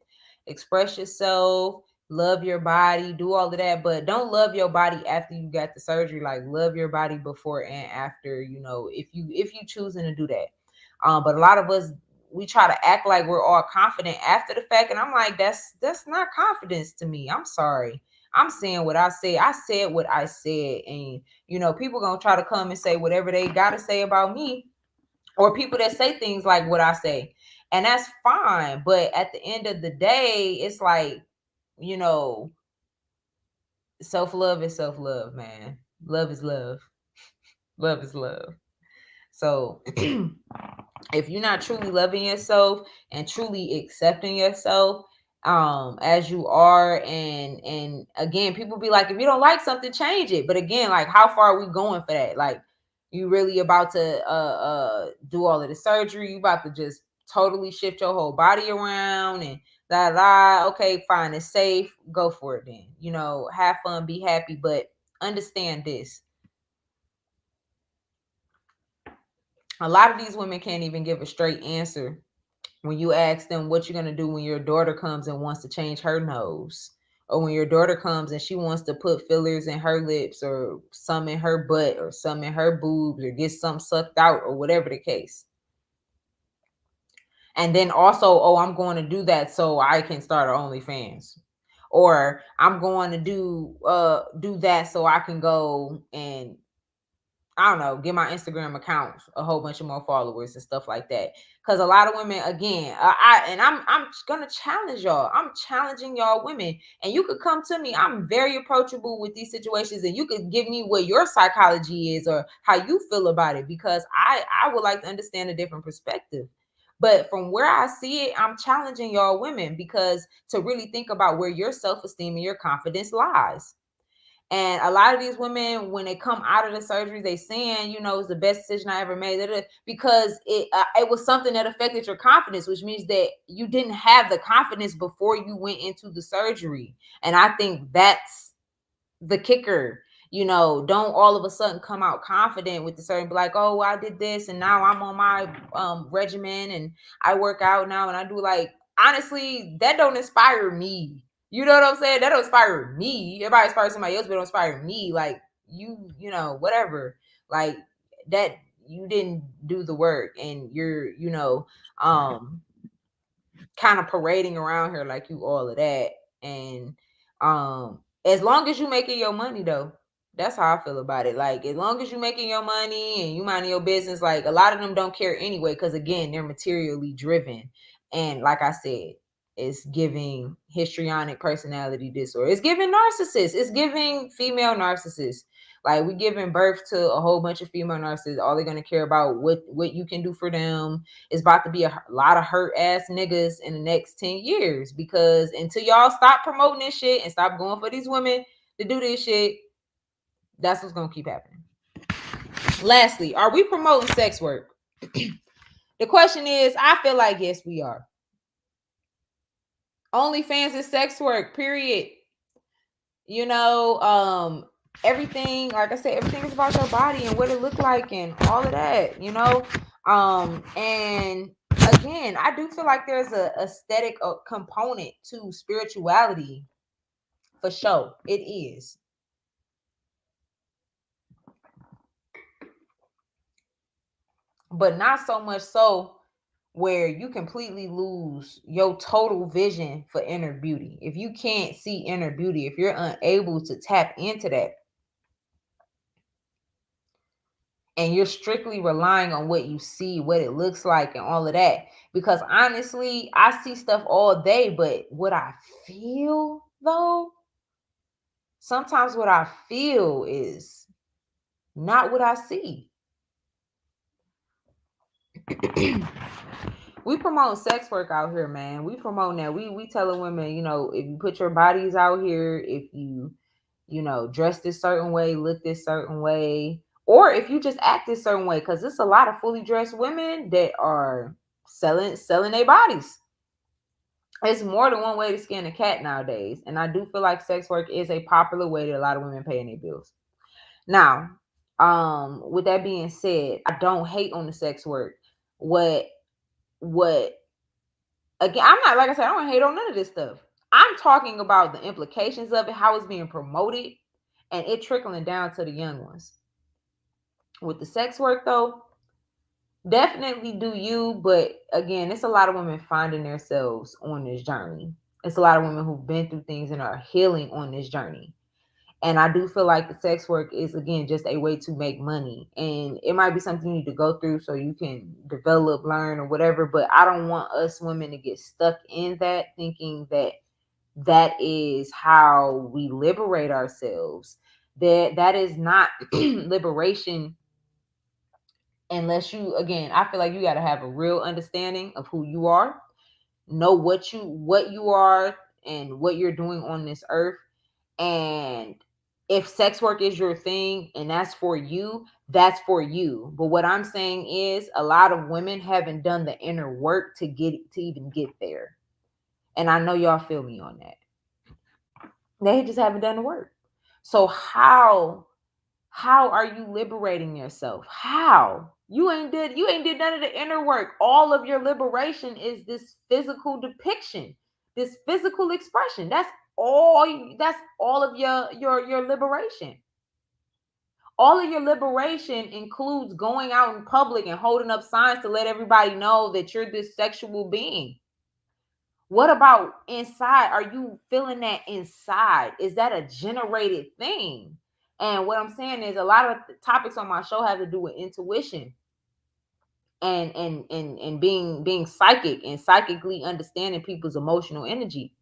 Express yourself, love your body, do all of that, but don't love your body after you got the surgery. Like, love your body before and after, if you choosing to do that. But a lot of us, we try to act like we're all confident after the fact, and I'm like, that's not confidence to me. I'm sorry. I'm saying what I said. I said what I said, and people gonna try to come and say whatever they gotta say about me, or people that say things like what I say, and that's fine. But at the end of the day, it's like, you know, self-love is self-love, man. Love is love. Love is love. So if you're not truly loving yourself and truly accepting yourself as you are, and again, people be like, if you don't like something, change it. But again, like, how far are we going for that? Like, you really about to do all of the surgery? You about to just totally shift your whole body around and okay, fine, it's safe, go for it then. Have fun, be happy, but understand this: a lot of these women can't even give a straight answer when you ask them what you're going to do when your daughter comes and wants to change her nose, or when your daughter comes and she wants to put fillers in her lips, or some in her butt, or some in her boobs, or get some sucked out, or whatever the case. And then also, oh, I'm going to do that so I can start an OnlyFans, or I'm going to do that so I can go and, I don't know, get my Instagram account a whole bunch of more followers and stuff like that. Because a lot of women, again, I'm gonna challenge y'all. I'm challenging y'all women, and you could come to me. I'm very approachable with these situations, and you could give me what your psychology is or how you feel about it, because I would like to understand a different perspective. But from where I see it, I'm challenging y'all women, because to really think about where your self-esteem and your confidence lies. And a lot of these women, when they come out of the surgery, they saying, it's the best decision I ever made, because it was something that affected your confidence, which means that you didn't have the confidence before you went into the surgery. And I think that's the kicker. Don't all of a sudden come out confident with the surgery, be like, oh, well, I did this and now I'm on my regimen and I work out now and I do, like, honestly, that don't inspire me. You know what I'm saying? That don't inspire me. Everybody inspires somebody else, but don't inspire me. Like, whatever. Like, that, you didn't do the work, and you're, kind of parading around here like you all of that. And as long as you making your money, though, that's how I feel about it. Like, as long as you making your money and you minding your business, like, a lot of them don't care anyway, because again, they're materially driven. And like I said, it's giving histrionic personality disorder. It's giving narcissist. It's giving female narcissist. Like, we giving birth to a whole bunch of female narcissists. All they're gonna care about what you can do for them. It's about to be a lot of hurt ass niggas in the next 10 years, because until y'all stop promoting this shit and stop going for these women to do this shit, that's what's gonna keep happening. Lastly, are we promoting sex work? The question is, I feel like yes, we are. OnlyFans is sex work, period. Everything, like I said, everything is about your body and what it look like and all of that, and again, I do feel like there's a aesthetic component to spirituality, for sure. It is. But not so much so where you completely lose your total vision for inner beauty. If you can't see inner beauty, if you're unable to tap into that, and you're strictly relying on what you see, what it looks like, and all of that. Because honestly, I see stuff all day, but what I feel though, sometimes what I feel is not what I see. We promote sex work out here, man. We promote that. We telling women, you know, if you put your bodies out here, if you know, dress this certain way, look this certain way, or if you just act this certain way, because there's a lot of fully dressed women that are selling their bodies. It's more than one way to skin a cat nowadays, and I do feel like sex work is a popular way that a lot of women pay their bills. Now, with that being said, I don't hate on the sex work. What again, I'm not, like I said, I don't hate on none of this stuff. I'm talking about the implications of it, how it's being promoted, and it trickling down to the young ones. With the sex work though, definitely do you, but again, it's a lot of women finding themselves on this journey. It's a lot of women who've been through things and are healing on this journey. And I do feel like the sex work is, again, just a way to make money. And it might be something you need to go through so you can develop, learn, or whatever. But I don't want us women to get stuck in that, thinking that that is how we liberate ourselves. That is not liberation, unless you, again, I feel like you got to have a real understanding of who you are, know what you are and what you're doing on this earth. And if sex work is your thing and that's for you, that's for you. But what I'm saying is, a lot of women haven't done the inner work to even get there. And I know y'all feel me on that. They just haven't done the work. So how are you liberating yourself? How? You ain't did none of the inner work. All of your liberation is this physical depiction, this physical expression. That's all of your liberation. All of your liberation includes going out in public and holding up signs to let everybody know that you're this sexual being. What about inside? Are you feeling that inside? Is that a generated thing? And what I'm saying is, a lot of the topics on my show have to do with intuition and being psychic and psychically understanding people's emotional energy.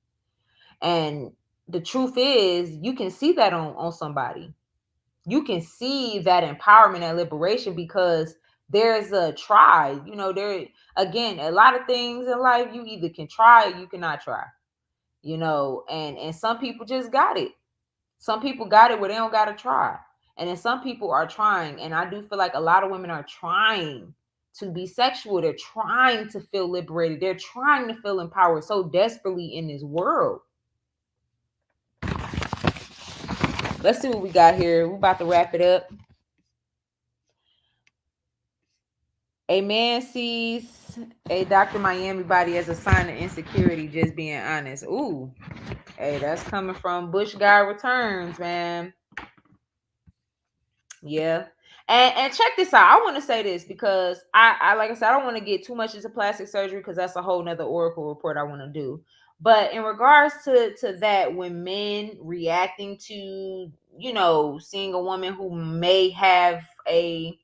And the truth is, you can see that on somebody. You can see that empowerment and liberation, because there's a try. You know, there, again, a lot of things in life you either can try or you cannot try. You know, and some people just got it. Some people got it where they don't got to try. And then some people are trying. And I do feel like a lot of women are trying to be sexual. They're trying to feel liberated. They're trying to feel empowered so desperately in this world. Let's see what we got here. We're about to wrap it up. A man sees a Dr. Miami body as a sign of insecurity, just being honest. Ooh, hey, that's coming from Bush Guy Returns, man. Yeah. And check this out. I want to say this because I like I said, I don't want to get too much into plastic surgery because that's a whole nother Oracle report I want to do. But in regards to that, when men reacting to, you know, seeing a woman who may have a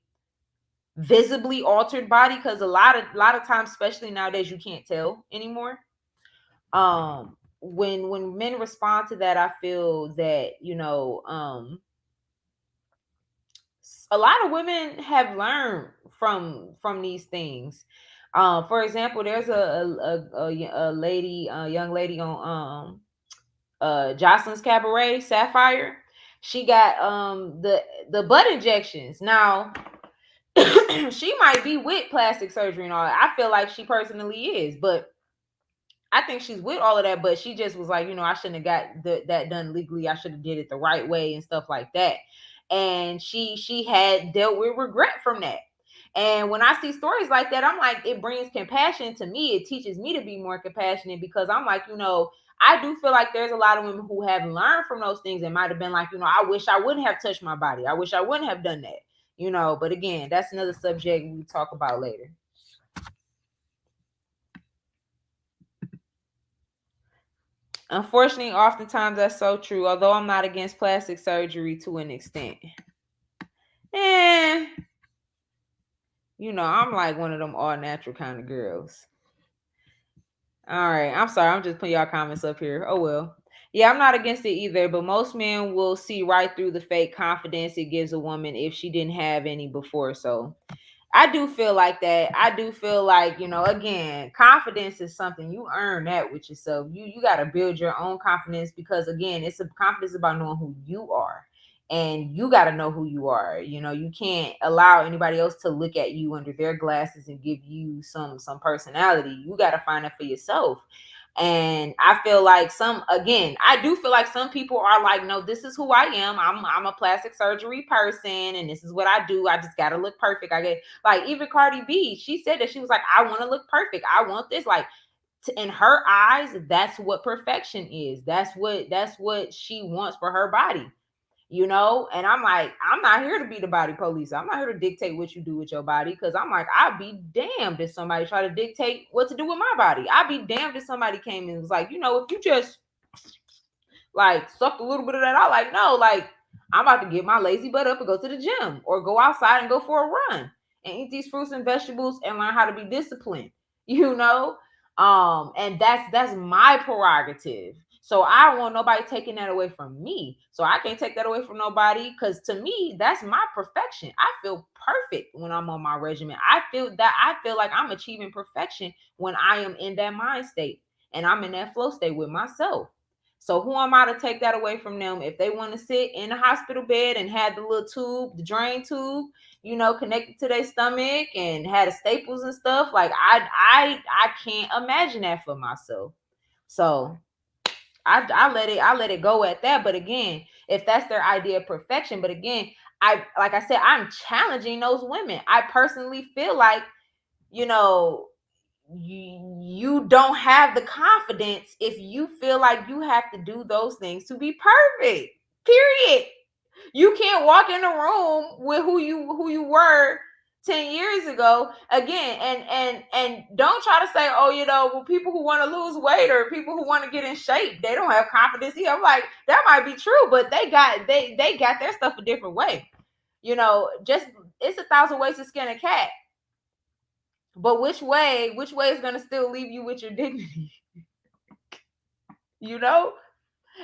visibly altered body, because a lot of times, especially nowadays, you can't tell anymore. When men respond to that, I feel that, you know, a lot of women have learned from these things. For example, there's a lady, a young lady on Jocelyn's Cabaret, Sapphire. She got the butt injections. Now she might be with plastic surgery and all that. I feel like she personally is, but I think she's with all of that, but she just was like, you know, I shouldn't have got that done legally. I should have did it the right way and stuff like that. And she had dealt with regret from that. And when I see stories like that, I'm like, it brings compassion to me. It teaches me to be more compassionate, because I'm like, you know, I do feel like there's a lot of women who have learned from those things and might have been like, you know, I wish I wouldn't have touched my body. I wish I wouldn't have done that, you know. But again, that's another subject we talk about later. Unfortunately, oftentimes that's so true. Although I'm not against plastic surgery to an extent. Eh, I'm like one of them all natural kind of girls. All right. I'm sorry. I'm just putting y'all comments up here. Oh, well. Yeah, I'm not against it either, but most men will see right through the fake confidence it gives a woman if she didn't have any before. So I do feel like that. I do feel like, again, confidence is something you earn that with yourself. You got to build your own confidence because again, it's a confidence about knowing who you are. And you got to know who you are. You can't allow anybody else to look at you under their glasses and give you some personality. You got to find it for yourself. And I feel like I do feel like some people are like, no, this is who I am. I'm a plastic surgery person and this is what I do. I just gotta look perfect. I get like even Cardi B, she said that she was like, I want to look perfect. I want this. Like in her eyes, that's what perfection is. That's what she wants for her body. And I'm like, I'm not here to be the body police. I'm not here to dictate what you do with your body because I'm like, I'd be damned if somebody try to dictate what to do with my body. I'd be damned if somebody came and was like, if you just like sucked a little bit of that out, like, no, like I'm about to get my lazy butt up and go to the gym or go outside and go for a run and eat these fruits and vegetables and learn how to be disciplined, and that's my prerogative. So I don't want nobody taking that away from me. So I can't take that away from nobody because to me, that's my perfection. I feel perfect when I'm on my regimen. I feel like I'm achieving perfection when I am in that mind state and I'm in that flow state with myself. So who am I to take that away from them? If they want to sit in a hospital bed and have the little tube, the drain tube, connected to their stomach and had the staples and stuff, like I can't imagine that for myself. So I let it go at that. But again, if that's their idea of perfection, but again, like I said, I'm challenging those women. I personally feel like, you know, you don't have the confidence if you feel like you have to do those things to be perfect. Period. You can't walk in a room with who you were 10 years ago again and don't try to say, oh, well, people who want to lose weight or people who want to get in shape, they don't have confidence here. I'm like, that might be true, but they got their stuff a different way. Just it's 1,000 ways to skin a cat. But which way is going to still leave you with your dignity? And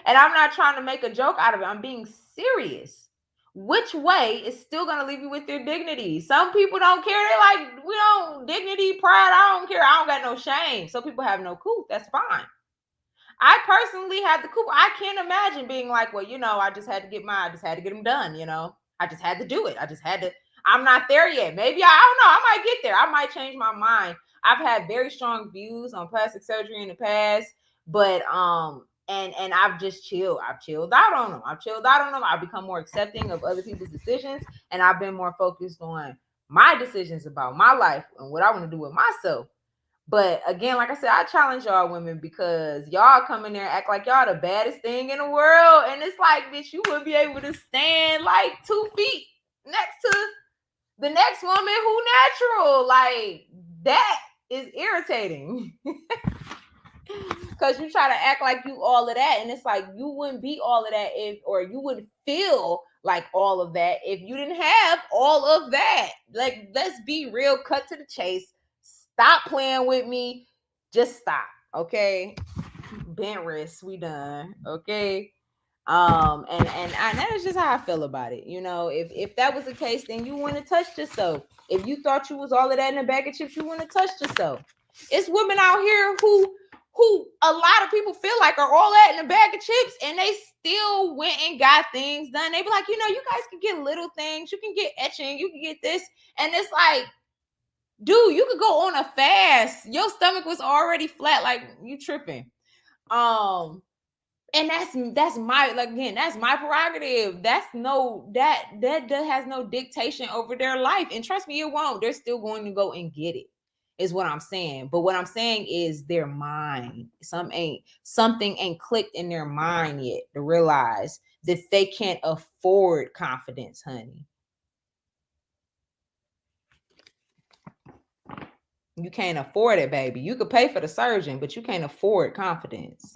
I'm not trying to make a joke out of it. I'm being serious. Which way is still going to leave you with your dignity? Some people don't care. They're like, we don't, dignity, pride, I don't care. I don't got no shame. Some people have no coup. That's fine. I personally had the coup. I can't imagine being like, well, I just had to get them done. I just had to do it. I'm not there yet. Maybe I don't know. I might get there. I might change my mind. I've had very strong views on plastic surgery in the past, but and I've just chilled. I've chilled out on them. I've become more accepting of other people's decisions, and I've been more focused on my decisions about my life and what I want to do with myself. But again, like I said, I challenge y'all women because y'all come in there and act like y'all the baddest thing in the world. And it's like, bitch, you wouldn't be able to stand like 2 feet next to the next woman who natural. Like, that is irritating. Because you try to act like you all of that. And it's like, you wouldn't be all of that or you wouldn't feel like all of that if you didn't have all of that. Like, let's be real, cut to the chase. Stop playing with me. Just stop. Okay. Bent wrist. We done. Okay. And that is just how I feel about it. If that was the case, then you wouldn't have touched yourself. If you thought you was all of that in a bag of chips, you wouldn't have touched yourself. It's women out here who a lot of people feel like are all that in a bag of chips, and they still went and got things done. They be like, you guys can get little things. You can get etching. You can get this, and it's like, dude, you could go on a fast. Your stomach was already flat. Like, you tripping. And that's my, like, again, that's my prerogative. That has no dictation over their life. And trust me, it won't. They're still going to go and get it, is what I'm saying. But what I'm saying is their mind. Something ain't clicked in their mind yet to realize that they can't afford confidence, honey. You can't afford it, baby. You could pay for the surgeon, but you can't afford confidence.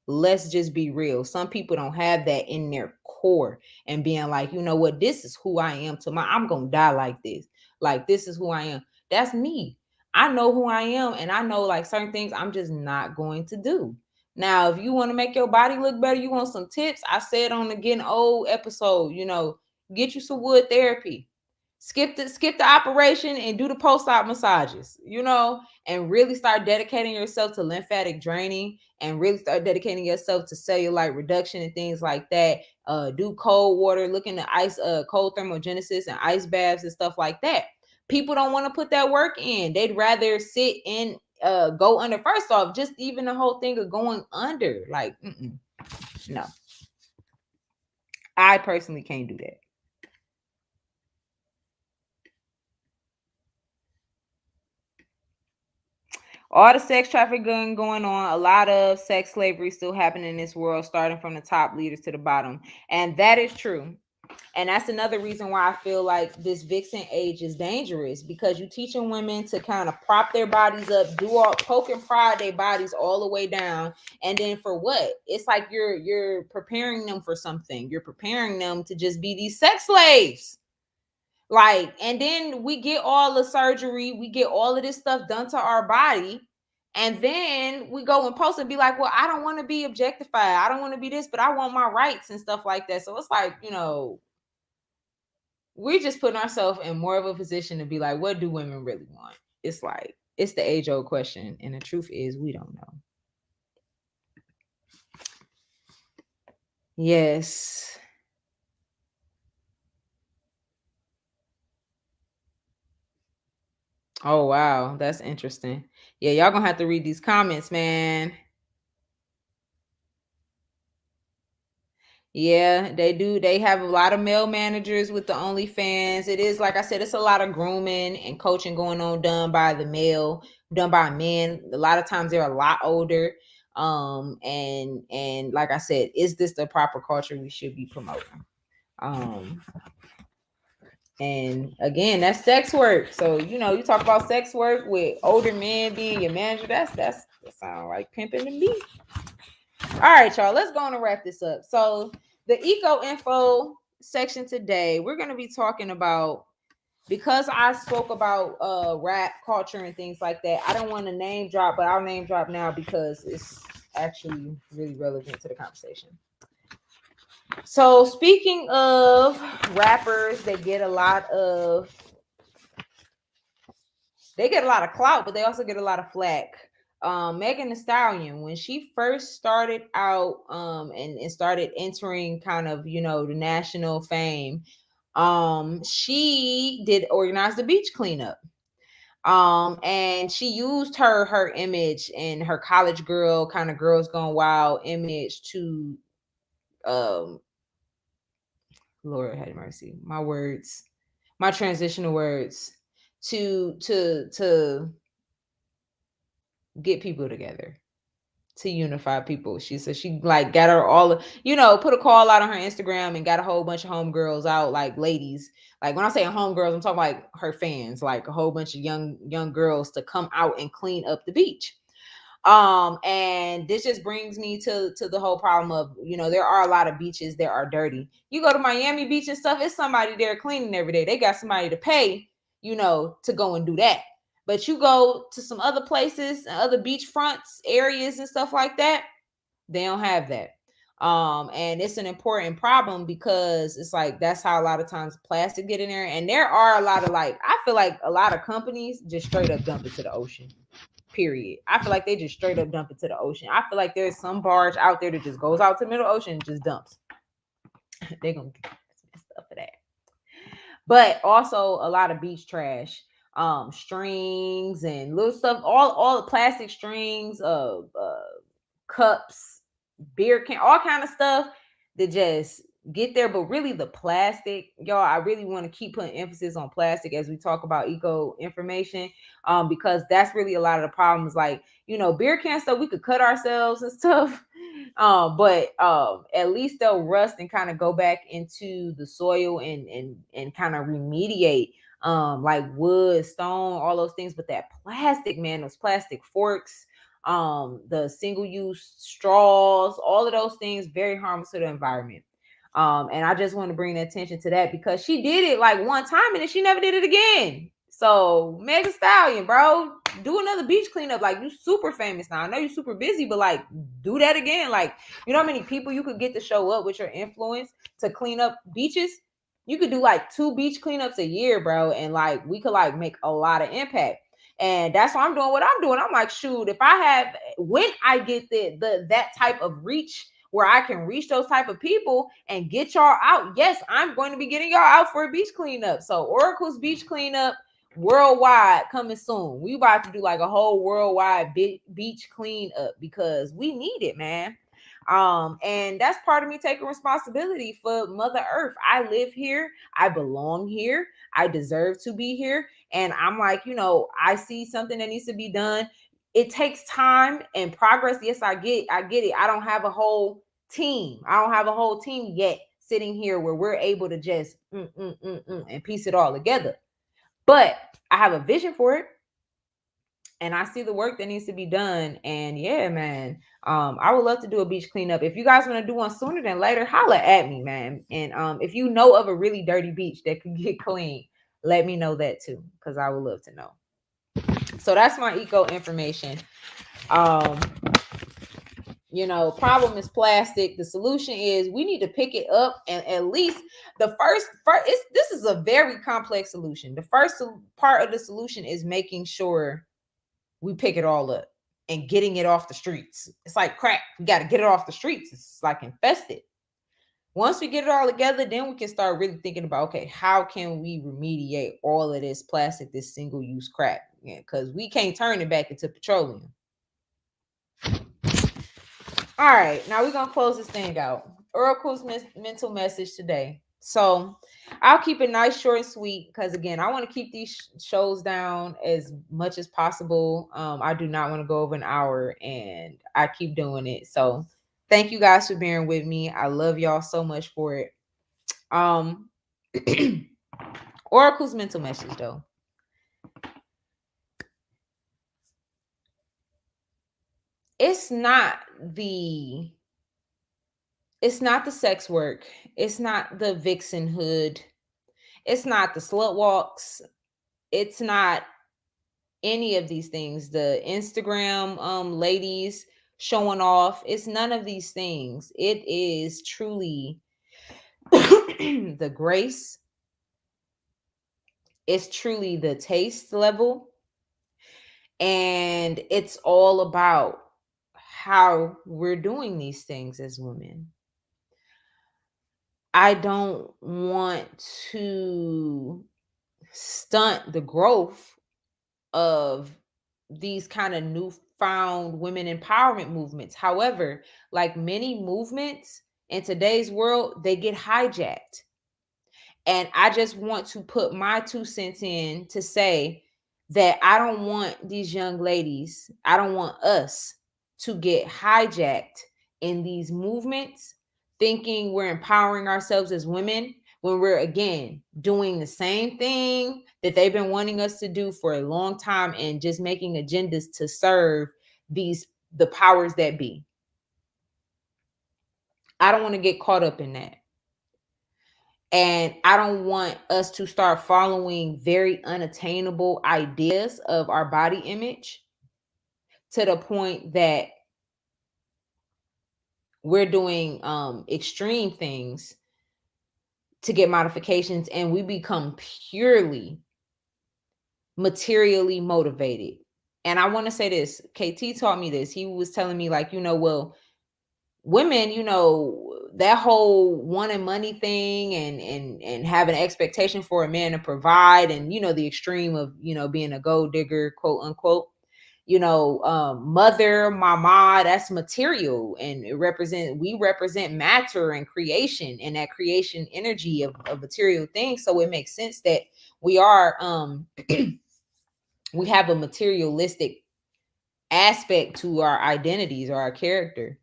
Let's just be real. Some people don't have that in their core and being like, you know what, this is who I am. I'm gonna die like this. Like, this is who I am. That's me. I know who I am, and I know like certain things I'm just not going to do. Now, if you want to make your body look better, you want some tips. I said on the Getting Old episode, get you some wood therapy. Skip the operation and do the post-op massages, and really start dedicating yourself to lymphatic draining and really start dedicating yourself to cellulite reduction and things like that. Do cold water, look into ice, cold thermogenesis and ice baths and stuff like that. People don't want to put that work in. They'd rather sit and go under. First off, just even the whole thing of going under, like, no. I personally can't do that. All the sex trafficking going on, a lot of sex slavery still happening in this world, starting from the top leaders to the bottom. And that is true. And that's another reason why I feel like this Vixen age is dangerous, because you're teaching women to kind of prop their bodies up, do all poke and prod their bodies all the way down. And then for what? It's like you're preparing them for something. You're preparing them to just be these sex slaves. Like, and then we get all the surgery, we get all of this stuff done to our body. And then we go and post and be like, well, I don't want to be objectified. I don't want to be this, but I want my rights and stuff like that. So it's like, we're just putting ourselves in more of a position to be like, what do women really want? It's like, it's the age-old question. And the truth is, we don't know. Yes. Oh, wow. That's interesting. Yeah, y'all gonna have to read these comments, man. Yeah, they do. They have a lot of male managers with the OnlyFans. It is, like I said, it's a lot of grooming and coaching going on, done by men. A lot of times they're a lot older. And like I said, is this the proper culture we should be promoting? And again, that's sex work. So you talk about sex work with older men being your manager. That sounds like pimping to me. All right, y'all. Let's go on and wrap this up. So the eco info section today, we're going to be talking about, because I spoke about rap culture and things like that. I don't want to name drop, but I'll name drop now because it's actually really relevant to the conversation. So speaking of rappers, they get a lot of clout, but they also get a lot of flack. Megan Thee Stallion, when she first started out and started entering kind of the national fame, she did organize the beach cleanup. And she used her image and her college girl kind of girls gone wild image to Lord have mercy, my transitional words, to get people together, to unify people. She said she like got her all, put a call out on her Instagram and got a whole bunch of homegirls out, like ladies. Like when I say homegirls, I'm talking like her fans, like a whole bunch of young girls to come out and clean up the beach. And this just brings me to the whole problem of, there are a lot of beaches that are dirty. You go to Miami Beach and stuff, it's somebody there cleaning every day. They got somebody to pay, to go and do that. But you go to some other places and other beach fronts areas and stuff like that, they don't have that. And it's an important problem because it's like that's how a lot of times plastic get in there. And there are a lot of I feel like a lot of companies just straight up dump it to the ocean. Period. I feel like they just straight up dump it to the ocean. I feel like there's some barge out there that just goes out to the middle ocean and just dumps. They're gonna get stuff for that. But also a lot of beach trash, strings and little stuff, all the plastic strings, cups, beer can, all kind of stuff that just get there. But really the plastic, y'all, I really want to keep putting emphasis on plastic as we talk about eco information, because that's really a lot of the problems. Like, beer can stuff, we could cut ourselves and stuff, but at least they'll rust and kind of go back into the soil and kind of remediate, like wood, stone, all those things. But that plastic, man, those plastic forks, the single-use straws, all of those things, very harmful to the environment. And I just want to bring attention to that because she did it like one time and then she never did it again. So Meg Thee Stallion, bro, do another beach cleanup. Like, you super famous now. I know you're super busy, but like, do that again. Like, you know how many people you could get to show up with your influence to clean up beaches? You could do like 2 beach cleanups a year, bro, and like we could like make a lot of impact. And that's why I'm doing what I'm doing. I'm like, shoot, if I have, when I get the that type of reach where I can reach those type of people and get y'all out, yes, I'm going to be getting y'all out for a beach cleanup. So Oracle's beach cleanup worldwide coming soon. We about to do like a whole worldwide beach cleanup because we need it, man. And that's part of me taking responsibility for Mother Earth. I live here, I belong here, I deserve to be here. And I'm like, I see something that needs to be done. It takes time and progress. Yes, I get it. I don't have a whole team. I don't have a whole team yet sitting here where we're able to just and piece it all together. But I have a vision for it. And I see the work that needs to be done. And yeah, man, I would love to do a beach cleanup. If you guys want to do one sooner than later, holla at me, man. And if you know of a really dirty beach that could get clean, let me know that too, because I would love to know. So that's my eco information. Problem is plastic. The solution is we need to pick it up, and at least this is a very complex solution. The first part of the solution is making sure we pick it all up and getting it off the streets. It's like crack. We got to get it off the streets. It's like infested. Once we get it all together, then we can start really thinking about, okay, how can we remediate all of this plastic, this single-use crap? Because we can't turn it back into petroleum. All right, now we're going to close this thing out. Oracle's mental message today. So I'll keep it nice, short, and sweet because, again, I want to keep these shows down as much as possible. I do not want to go over an hour, and I keep doing it. So thank you guys for bearing with me. I love y'all so much for it. Oracle's mental message, though. It's not the sex work. It's not the vixen hood. It's not the slut walks. It's not any of these things. The Instagram ladies showing off. It's none of these things. It is truly the grace. It's truly the taste level. And it's all about how we're doing these things as women. I don't want to stunt the growth of these kind of newfound women empowerment movements. However, like many movements in today's world, they get hijacked. And I just want to put my 2 cents in to say that I don't want these young ladies, I don't want us to get hijacked in these movements, thinking we're empowering ourselves as women when we're, again, doing the same thing that they've been wanting us to do for a long time and just making agendas to serve the powers that be. I don't want to get caught up in that. And I don't want us to start following very unattainable ideas of our body image to the point that we're doing extreme things to get modifications and we become purely materially motivated. And I want to say this, KT taught me this. He was telling me, like, well, women, that whole wanting money thing and having an expectation for a man to provide, and the extreme of being a gold digger, quote unquote, mother, mama, that's material, and we represent matter and creation, and that creation energy of material things. So it makes sense that we are we have a materialistic aspect to our identities or our character.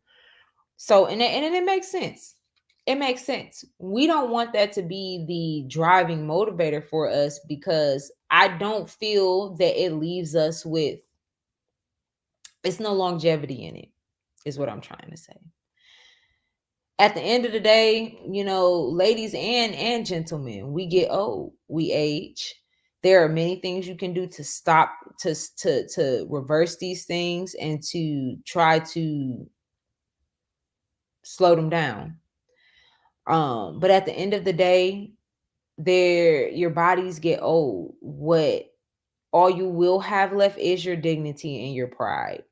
So, and it makes sense. It makes sense. We don't want that to be the driving motivator for us, because I don't feel that it leaves us with, it's no longevity in it, is what I'm trying to say. At the end of the day, ladies and gentlemen, we get old, we age. There are many things you can do to stop, to reverse these things and to try to slow them down. But at the end of the day, your bodies get old. What all you will have left is your dignity and your pride.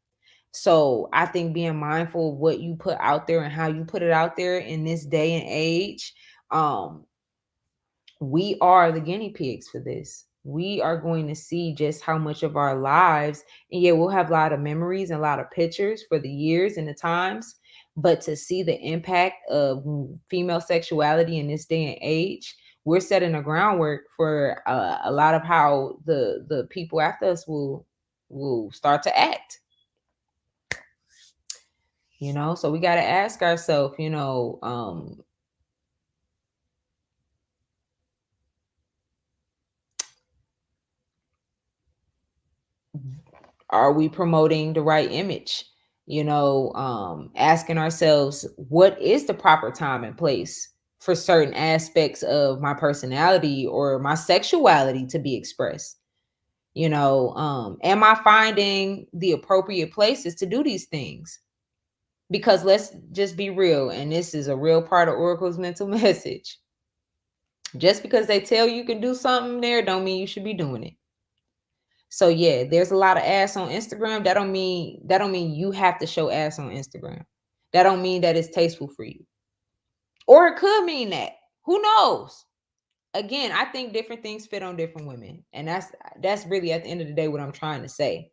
So I think being mindful of what you put out there and how you put it out there in this day and age, um, we are the guinea pigs for this. We are going to see just how much of our lives, and yeah, we'll have a lot of memories and a lot of pictures for the years and the times, but to see the impact of female sexuality in this day and age, we're setting a groundwork for a lot of how the people after us will start to act. So we got to ask ourselves, are we promoting the right image? Asking ourselves, what is the proper time and place for certain aspects of my personality or my sexuality to be expressed? Am I finding the appropriate places to do these things? Because let's just be real, and this is a real part of Oracle's mental message. Just because they tell you can do something there don't mean you should be doing it. So yeah, there's a lot of ass on Instagram. That don't mean you have to show ass on Instagram. That don't mean that it's tasteful for you. Or it could mean that. Who knows? Again, I think different things fit on different women. And that's really at the end of the day what I'm trying to say.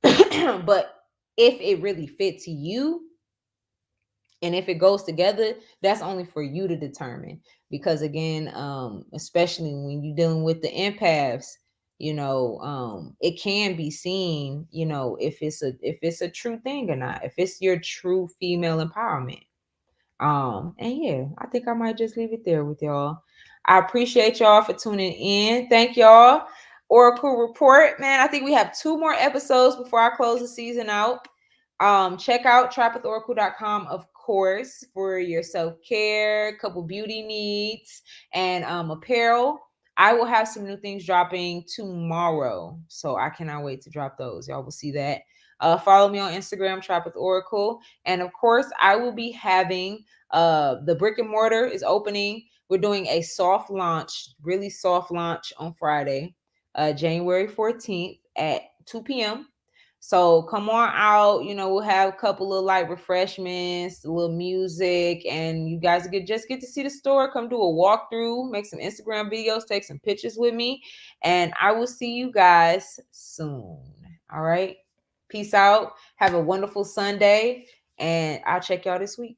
But if it really fits you, and if it goes together, that's only for you to determine. Because again, especially when you're dealing with the empaths, it can be seen, if it's a true thing or not, if it's your true female empowerment. And yeah, I think I might just leave it there with y'all. I appreciate y'all for tuning in. Thank y'all. Oracle Report, man. I think we have 2 more episodes before I close the season out. Check out trapwithoracle.com, of course, for your self-care, couple beauty needs, and apparel. I will have some new things dropping tomorrow, so I cannot wait to drop those. Y'all will see that. Follow me on Instagram, Trap with Oracle, and of course, I will be having the brick and mortar is opening. We're doing a soft launch, really soft launch on Friday, January 14th at 2 p.m. So come on out, we'll have a couple of light refreshments, a little music, and you guys just get to see the store. Come do a walkthrough, make some Instagram videos, take some pictures with me, and I will see you guys soon. All right. Peace out. Have a wonderful Sunday, and I'll check y'all this week.